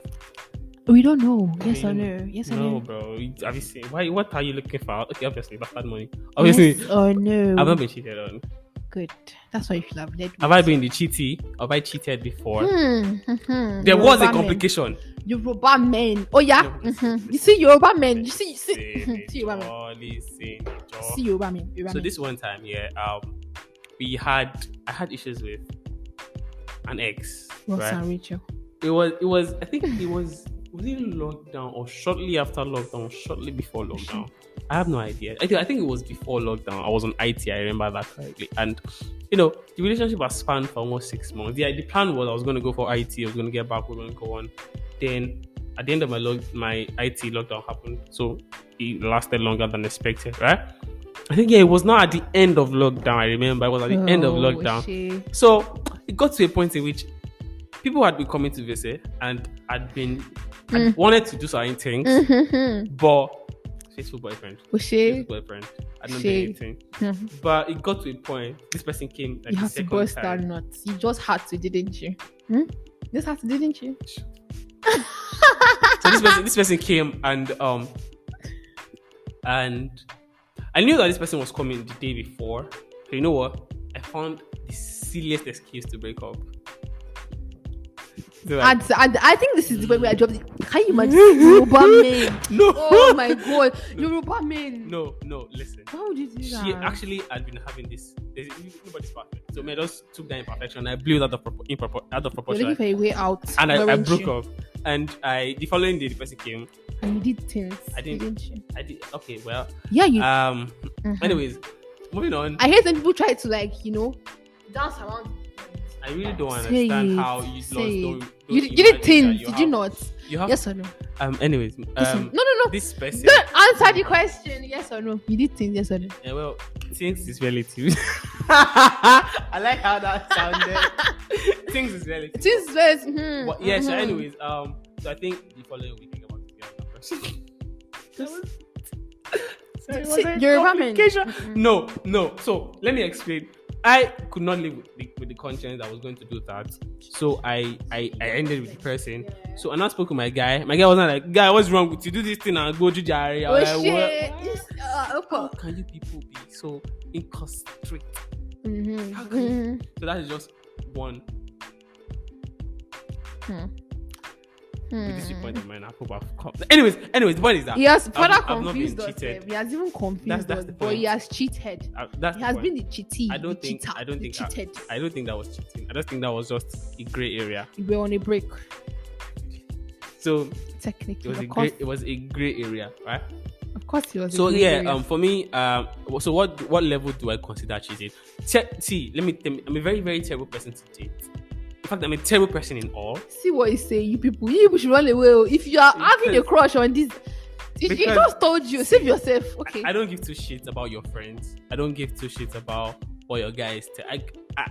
We don't know. Yes or no? Yes or no? No, bro. Have you seen? Why? What are you looking for? Okay, obviously, bad money. Obviously, yes or no? I've not been cheated on. Good. That's why you should have led. Have I been the cheaty? Have I cheated before? There was a complication. Yoruba men. Oh yeah. You see Yoruba men. You see Yoruba men. See Yoruba men. So this one time, I had issues with an ex. Ross right? and Rachel. It was. I think it was. Was it lockdown or shortly after lockdown, or shortly before lockdown? I have no idea. I think it was before lockdown. I was on IT. I remember that correctly. And the relationship was spanned for almost 6 months. The plan was I was going to go for IT. I was going to get back. We were going to go on. Then at the end of my IT, lockdown happened. So it lasted longer than expected, right? I think it was not at the end of lockdown. I remember it was at the end of lockdown. So it got to a point in which people had been coming to visit and had wanted to do certain things, but faithful boyfriend, I don't do anything. But it got to a point. This person came. Like, you had to burst that nut. You just had to, didn't you? Just had to, didn't you? So this person came, and I knew that this person was coming the day before. So you know what? I found the silliest excuse to break up. So and I think this is the way we are dropped. Can you imagine Yoruba men? No. Oh my god, Yoruba men. No. Listen. How would you do that? She actually had been having this. Nobody's perfect. So I just took that imperfection. I blew it out of proportion. You're looking for a way out. And I broke off. And the following day the person came. And you did things. Didn't you? I did. Okay, well. Yeah, you. Anyways, moving on. I hate when people try to dance around. I really don't understand how you lost. You did things, did you not? Yes or no? Anyways, no. This person. Don't answer the question. Yes or no? You did things, yes or no? Yeah, well, things is relative. I like how that sounded. Things is relative. Things is relative. But yeah. So, anyways, so I think the following week I want to get another person. Yoruba men. No. So let me explain. I could not live with the conscience that I was going to do that. So I ended with the person. So I now spoke with my guy. My guy was not like, guy, what's wrong with you? Do this thing and go to Jari. Oh, Like, shit. how can you people be so inconsiderate? Mm-hmm. How can you? So that is just one biggest point of mine. I hope I've come. Anyways, the point is that He has further I've not been confused us. cheated. He has even confused That's us, the but point. he has cheated. That's He the has point. been the cheatee. I don't think cheater, I don't the think cheated. I don't think that was cheating. I just think that was just a grey area. We're on a break. So Technically, it was a grey area, right? Of course, he was. So a grey area. for me, so what level do I consider cheating? See, I'm a very, very terrible person to date. In fact, I'm a terrible person in all. See what you say, you people should run away. If you are having a crush on this, he just told you, save yourself. Okay. I don't give two shits about your friends. I don't give two shits about what your guys tell.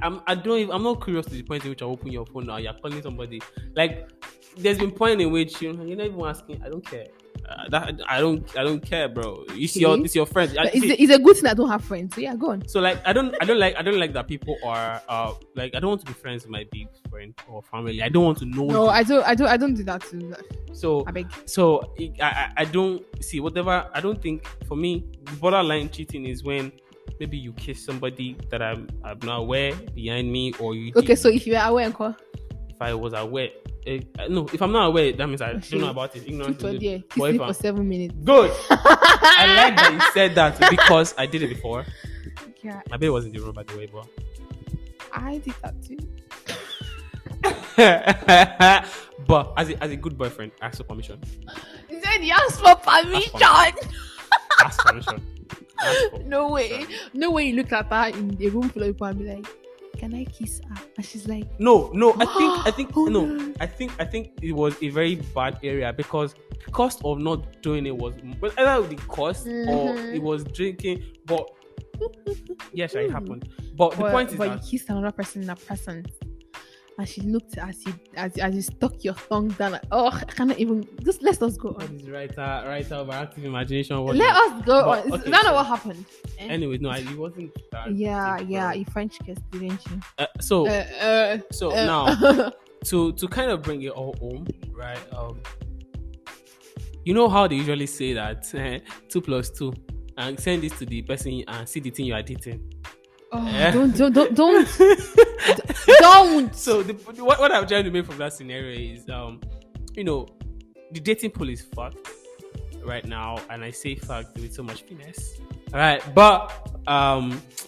I'm not curious to the point in which I open your phone now. You're calling somebody. Like, there's been point in which you're not even asking. I don't care. I don't care, bro. It's your friend. It's a good thing I don't have friends. So yeah, go on. So like I don't like that people are like I don't want to be friends with my big friend or family. I don't want to know. No, I don't do that too. So I beg. So I don't see whatever. I don't think for me borderline cheating is when maybe you kiss somebody that I'm not aware behind me, or you. Okay, so if you are aware, if I was aware. No, if I'm not aware, that means I don't know about it. Ignorant. Kiss for 7 minutes. Good. I like that you said that because I did it before. Yeah. My baby was in the room, by the way, but I did that too. But as a good boyfriend, ask for permission. He said he asked for permission. Ask permission. No way. No way you looked at her in the room full of people and be like, can I kiss her? And she's like, no. I think oh, no. no. I think it was a very bad area because cost of not doing it was either the cost or it was drinking. But yes, it happened. But the point is but that you kissed another person in a presence, and she looked as you stuck your tongue down. Like, oh, I cannot even. Just let us go what on. is writer of active imagination? Let us go but, on. okay, Is that not what happened? Anyway, no, it wasn't that. Yeah, you French kissed, didn't you? So now to kind of bring it all home, right? You know how they usually say that 2 + 2, and send this to the person and see the thing you are dating. Oh, don't. Don't. So what I'm trying to make from that scenario is, the dating pool is fucked right now, and I say fucked with so much finesse. All right, but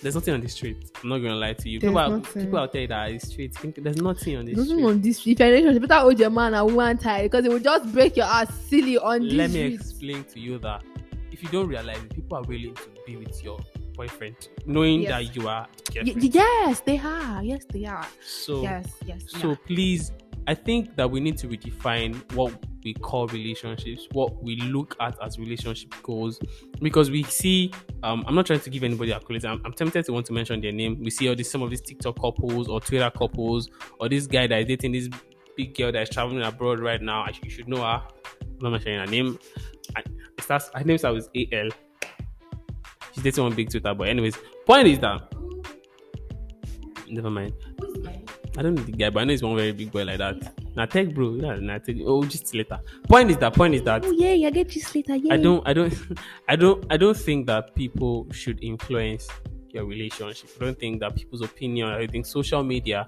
there's nothing on the street. I'm not gonna lie to you. People will tell you that it's street. There's nothing on the street. Nothing on this street. If you're in a relationship, better hold your man and woman tight because it will just break your ass silly on this. Let me street. explain to you that if you don't realize it, people are willing to be with your boyfriend knowing that you are yes, they are. Yes, they are. So yes. So please, I think that we need to redefine what we call relationships, what we look at as relationship goals, because we see I'm not trying to give anybody accolades. I'm tempted to want to mention their name. We see some of these TikTok couples or Twitter couples, or this guy that is dating this big girl that is traveling abroad right now. You should know her. I'm not mentioning her name. Her name starts with AL. She's dating one big Twitter boy. Anyways, point is that never mind. I don't know the guy, but I know he's one very big boy like that. Nah, tech bro. Nah, tech. Oh, just later. Point is that. Oh yeah, I get just later. Yeah. I don't think that people should influence your relationship. I don't think that people's opinion. I think social media.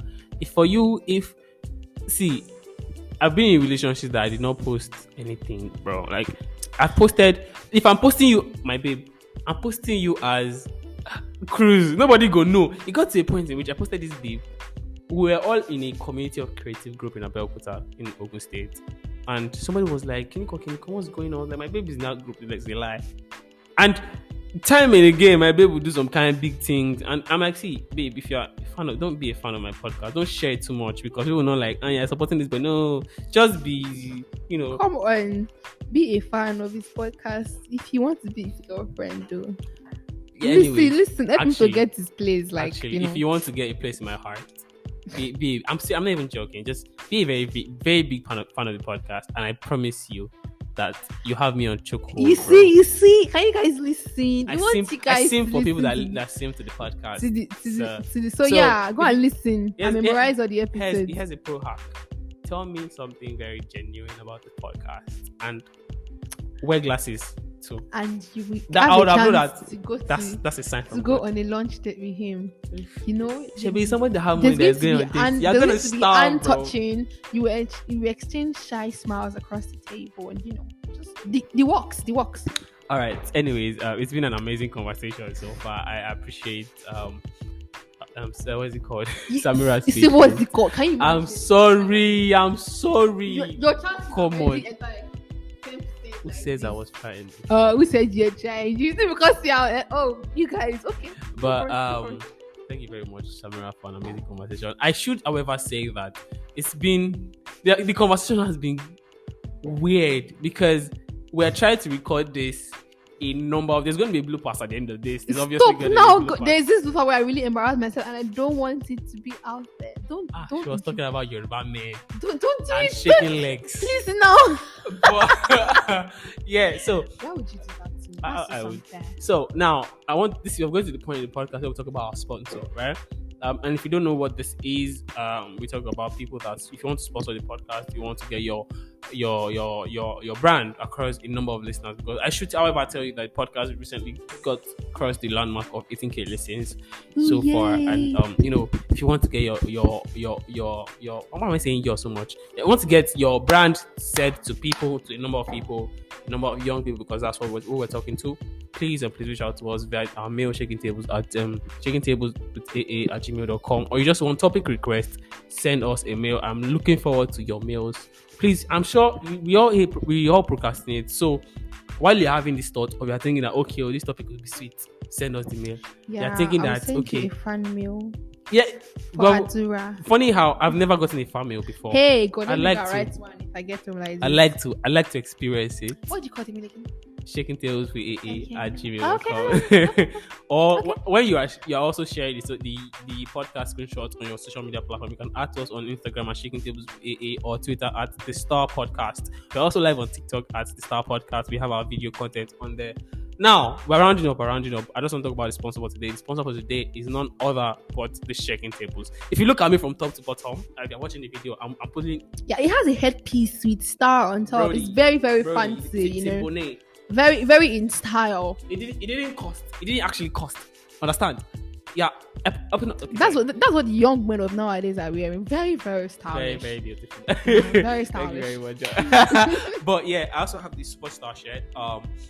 I've been in relationships that I did not post anything, bro. Like I posted. If I'm posting you, my babe, I'm posting you as cruise. Nobody go know. It got to a point in which I posted this babe. We were all in a community of creative group in Abeokuta in Ogun State, and somebody was like, "Can you come? What's going on?" Like, my babe is in that group. Like, they lie. And time and again, my babe will do some kind of big things, and I'm like, "See, babe, if you're a fan of, don't be a fan of my podcast. Don't share it too much because people will not like, yeah, supporting this, but no, just be, Come on, be a fan of his podcast. If you want to be his girlfriend, though." Yeah, listen. Let him to get his place. Like, if you want to get a place in my heart. I'm not even joking. Just be a very, very big fan of the podcast, and I promise you, that you have me on chokehold. You see. Can you guys listen? I sim for people that sim to the podcast. So yeah, go and listen and memorize all the episodes. Here's a pro hack. Tell me something very genuine about the podcast and wear glasses too. And you will that I would have known to go that's a sign to go on a lunch date with him. You know, should be someone that have money that's going on this. You're gonna start, bro. Touching. You exchange shy smiles across the table, and you know, just the works. All right. Anyways, it's been an amazing conversation so far. I appreciate so what's it called? Samira's speech. What's it called? Can you? I'm sorry. Your chance. Come on. Who says I was trying? Who said you're trying? You think because you guys, okay. But thank you very much, Samira, for an amazing conversation. I should, however, say that it's been the conversation has been weird because we're trying to record this. There's going to be bloopers at the end of this. There's obviously going to be bloopers. There's this blooper where I really embarrassed myself and I don't want it to be out there. Don't. She was talking about Yoruba men. Don't do and it. Shaking legs. Please no. Yeah. So why would you do that to me? I would. So now we're going to the point in the podcast where we talk about our sponsor, right? And if you don't know what this is, we talk about people that if you want to sponsor the podcast, you want to get your brand across a number of listeners. Because I should, however, tell you that podcast recently got across the landmark of 18k listens so far. And if you want to get your why am I saying your so much? You want to get your brand said to people, to a number of people, a number of young people, because that's what we're talking to. Please reach out to us via our mail shaking tables at shakingtables@gmail.com, or you just want topic request, send us a mail. I'm looking forward to your mails. Please, I'm sure we all procrastinate. So while you're having this thought, or you're thinking that this topic would be sweet, send us the mail. You're thinking that a fan mail. Yeah, well, funny how I've never gotten a fan mail before. Hey, God, I like to write one if I get to like this. I like to experience it. What do you call the mail again? Shaking tables with at gmail.com. Or when you're also sharing the podcast screenshot on your social media platform, you can add us on Instagram at Shaking Tables AA or Twitter at The Star Podcast. We're also live on TikTok at The Star Podcast. We have our video content on there. Now, we're rounding up. I just want to talk about the sponsor for today. The sponsor for today is none other but the Shaking Tables. If you look at me from top to bottom, like you're watching the video, I'm putting... Yeah, it has a headpiece with star on top. It's very, very fancy, it's you know. Bonnet. Very, very in style. It didn't cost. It didn't actually cost. Understand? Yeah. That's what the young men of nowadays are wearing. Very, very stylish. Very, very beautiful. Very stylish. Thank you very much. But yeah, I also have this superstar shirt.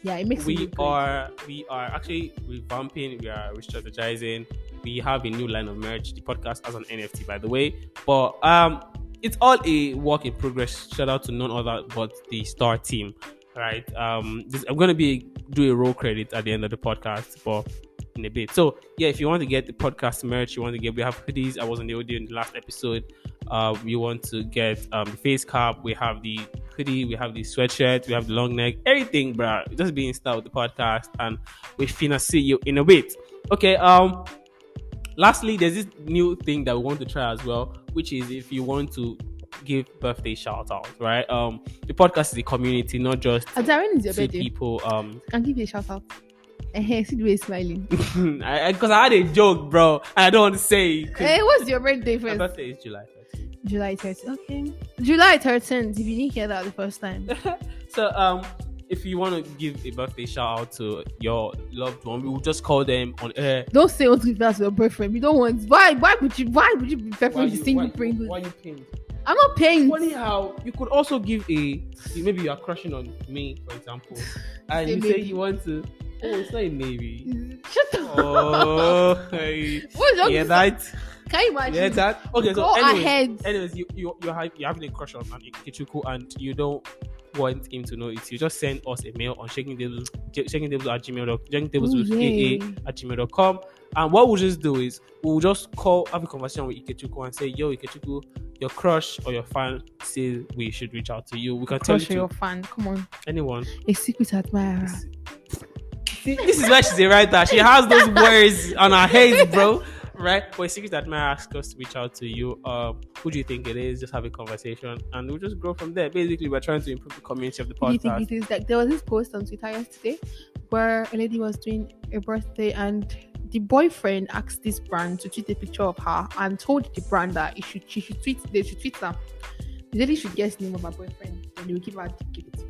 It makes we are actually revamping. We are re-strategizing. We have a new line of merch. The podcast has an NFT, by the way. But it's all a work in progress. Shout out to none other but the Star team. Right. I'm going to do a roll credit at the end of the podcast, but in a bit. So yeah, if you want to get the podcast merch, we have hoodies. I was on the audio in the last episode. You want to get the face cap, we have the hoodie, we have the sweatshirt, we have the long neck, everything, bro. Just be in style with the podcast, and we finna see you in a bit. Okay. Lastly, there's this new thing that we want to try as well, which is if you want to give birthday shout out, right? The podcast is a community, not just when is your birthday? People. Can give you a shout out. See the way smiling. Because I had a joke, bro, and I don't want to say. Hey, what's your birthday first? My birthday is July 13th. July 13th. Okay. July 13th. If you didn't hear that the first time. So if you want to give a birthday shout out to your loved one, we will just call them on air. Don't say want to give that to your boyfriend. We don't want. Why would you be preferring the single Pringles? Why are you paying? I'm not paying. Funny how you could also give maybe you are crushing on me, for example, and you say you want to. Oh, it's not a navy. Shut up. Oh, yeah, that. Can you imagine? Yeah, that. Okay, go ahead. Anyways, you're having a crush on Ikechukwu and you don't want him to know it. You just send us a mail on shakingtables@gmail.com. And what we'll just do is we'll just have a conversation with Ikechukwu and say, yo, Ikechukwu, your crush or your fan says we should reach out to you. We can tell you. Crush or your fan, come on. Anyone. A secret admirer. See, this is why she's a writer. She has those words on her head, bro. right? For a secret admirer asks us to reach out to you, who do you think it is? Just have a conversation and we'll just grow from there. Basically, we're trying to improve the community of the Who do you think podcast. it is? Like there was this post on Twitter yesterday where a lady was doing a birthday and the boyfriend asked this brand to tweet a picture of her and told the brand that she should tweet her. The lady should guess the name of her boyfriend and they will give her the gift.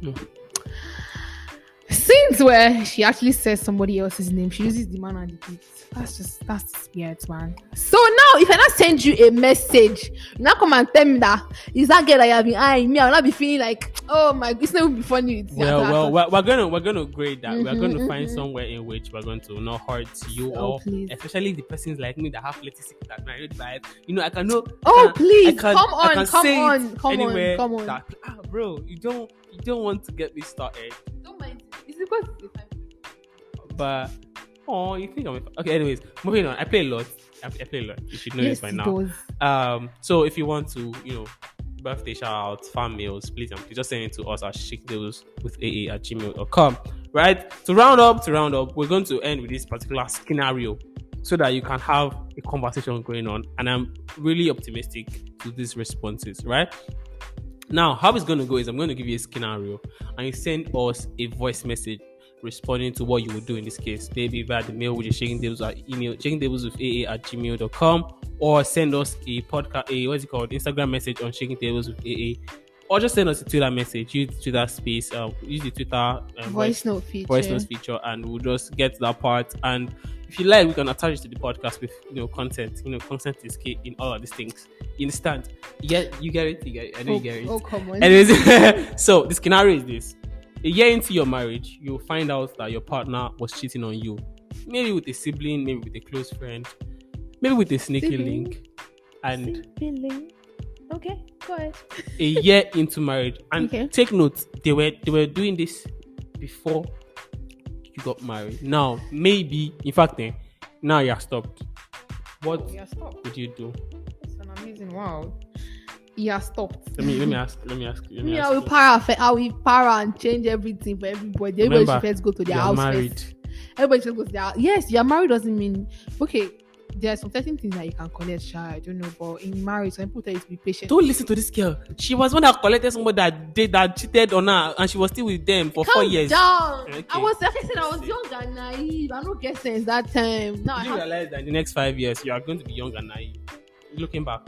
Scenes where she actually says somebody else's name, she uses the man and the gift. That's weird, man. So now, if I not send you a message, you now come and tell me that is that girl that you have been eyeing me, I will not be feeling like, oh my, it's not even be funny. Well, we're gonna grade that. We're going to find somewhere in which we're going to not hurt you or especially the persons like me that have plenty secret that married vibe. You know, I can know. Oh please, come on. That, bro, you don't want to get me started. Don't mind. It's because it's time. But you think I'm okay? Anyways, moving on. I play a lot. You should know this by now. So if you want to, birthday shout out, fan mails, please just send it to us at shakedeals@gmail.com. Right? To round up, we're going to end with this particular scenario so that you can have a conversation going on. And I'm really optimistic to these responses, right? Now, how it's going to go is I'm going to give you a scenario and you send us a voice message responding to what you would do in this case. Maybe via the mail with your shaking tables at email shakingtableswithaa@gmail.com or send us a podcast, Instagram message on shaking tables with AA, or just send us a Twitter message. Use Twitter space, use the Twitter voice note feature, and we'll just get to that part. And if you like, we can attach it to the podcast with content. Content is key in all of these things. You understand? You get it. I know you get it. Oh, come on. Anyways, so the scenario is this. A year into your marriage, you'll find out that your partner was cheating on you. Maybe with a sibling, maybe with a close friend, maybe with a sneaky link. And okay, go ahead. A year into marriage. And take note, they were doing this before you got married. Now, maybe, in fact, now you're stopped. What would you do? It's an amazing wow. Yeah, stopped. Let me ask. I will para and change everything for everybody. Everybody should first go to their house first. Everybody should go to their house. Yes, you're married doesn't mean there are some certain things that you can collect, I don't know, but in marriage, some people tell you to be patient. Don't listen to this girl. She was one that collected somebody that cheated on her, and she was still with them for 4 years. Calm down. Okay. I was young and naive. I don't get sense that time. No, you realize that in the next 5 years, you are going to be young and naive. Looking back.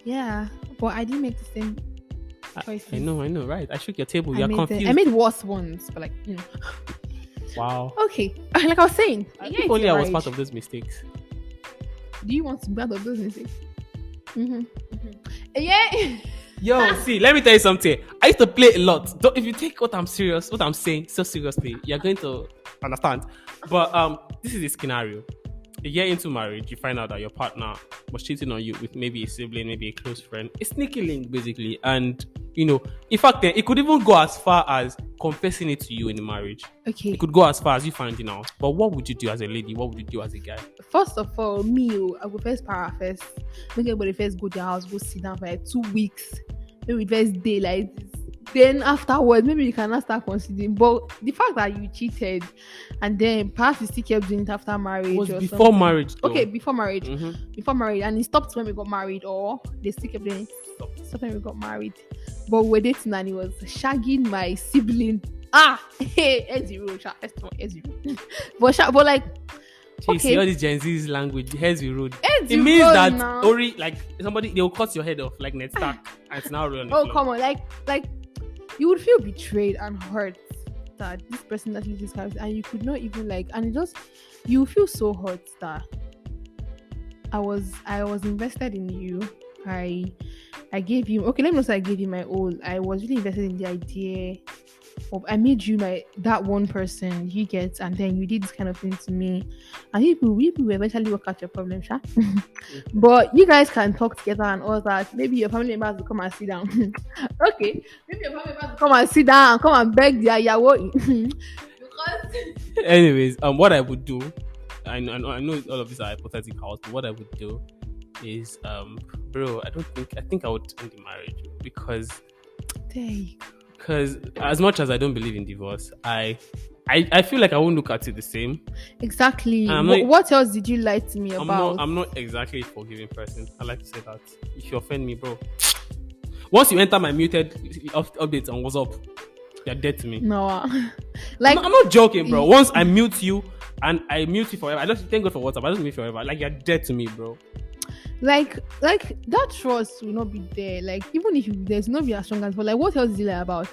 Yeah, but I didn't make the same choices. I know, right? I shook your table. You're confused. I made worse ones, but Wow. Okay, like I was saying. If only I was part of those mistakes. Do you want to be part of those mistakes? Yeah. Yo, see, let me tell you something. I used to play a lot. If you take what I'm saying so seriously, you're going to understand. But this is the scenario. A year into marriage, you find out that your partner was cheating on you with maybe a sibling, maybe a close friend, a sneaky link, basically. And, in fact, it could even go as far as confessing it to you in the marriage. Okay. It could go as far as you finding out. But what would you do as a lady? What would you do as a guy? First of all, I would first make everybody first go to their house, go sit down for like 2 weeks. Maybe first day like this. Then afterwards, maybe you cannot start considering. But the fact that you cheated and then perhaps you still kept doing it after marriage. It was or before something. Marriage. Though. Okay, before marriage. Before marriage. And it stopped when we got married, or they still kept doing it. Stopped when we got married. But we were dating and he was shagging my sibling. S0. But like, Jeez, see all this Gen Z's language, here's the road. It means that Ori, like somebody, they'll cut your head off like Ned Stark, and it's now real. Oh, come on, like you would feel betrayed and hurt that this person actually this character, and you could not even you feel so hurt that I was invested in you. I gave you let me not say I gave you my all. I was really invested in the idea of I made you that one person you get, and then you did this kind of thing to me, and we will eventually work out your problem, sha. But you guys can talk together and all that. Maybe your family members will come and sit down. Okay, maybe your family members will come and sit down and come and beg their yawo. Because anyways, what I would do, I know all of these are hypothetical, but what I would do is bro, I think I would end the marriage because as much as I don't believe in divorce, I I feel like I won't look at it the same. Exactly. And I'm not- What else did you lie to me about? I'm not exactly a forgiving person. I like to say that. If you offend me, bro, once you enter my muted updates on WhatsApp, you're dead to me. No, like I'm not joking, bro. Once I mute you and I mute you forever, I just thank God for WhatsApp. I don't mute forever. Like, you're dead to me, bro. like that trust will not be there. Like, even if there's no be as strong as, but like, what else did you lie about?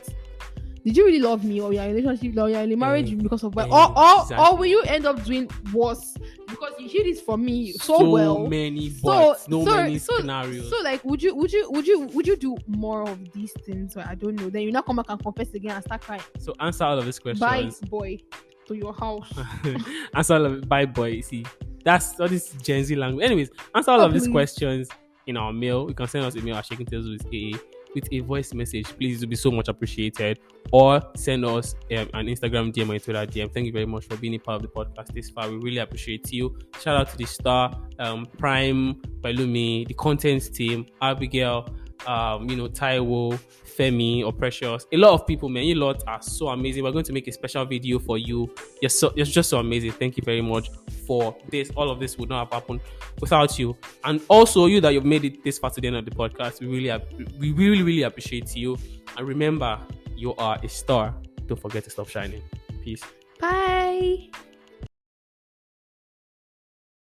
Did you really love me, or you're in a relationship, or you're in a marriage because of or will you end up doing worse because you hear this from me so well? Many buts, many so scenarios. So like, would you do more of these things? Well, I don't know. Then you now come back and confess again and start crying. So answer all of these questions. Bye, boy, to your house. Answer all of it. Bye, boy. See, that's all this Gen Z language. Anyways, answer all of these questions in our mail. You can send us a mail at shakingtales with a voice message. Please, it would be so much appreciated. Or send us an Instagram DM or a Twitter DM. Thank you very much for being a part of the podcast this far. We really appreciate you. Shout out to the star, Prime, Balumi, the contents team, Abigail, Taiwo, Femi, or Precious. A lot of people, man. You lot are so amazing. We're going to make a special video for you. You're just so amazing. Thank you very much for this. All of this would not have happened without you. And also, you that you've made it this far to the end of the podcast, we really appreciate you. And remember, you are a star. Don't forget to stop shining. Peace. Bye.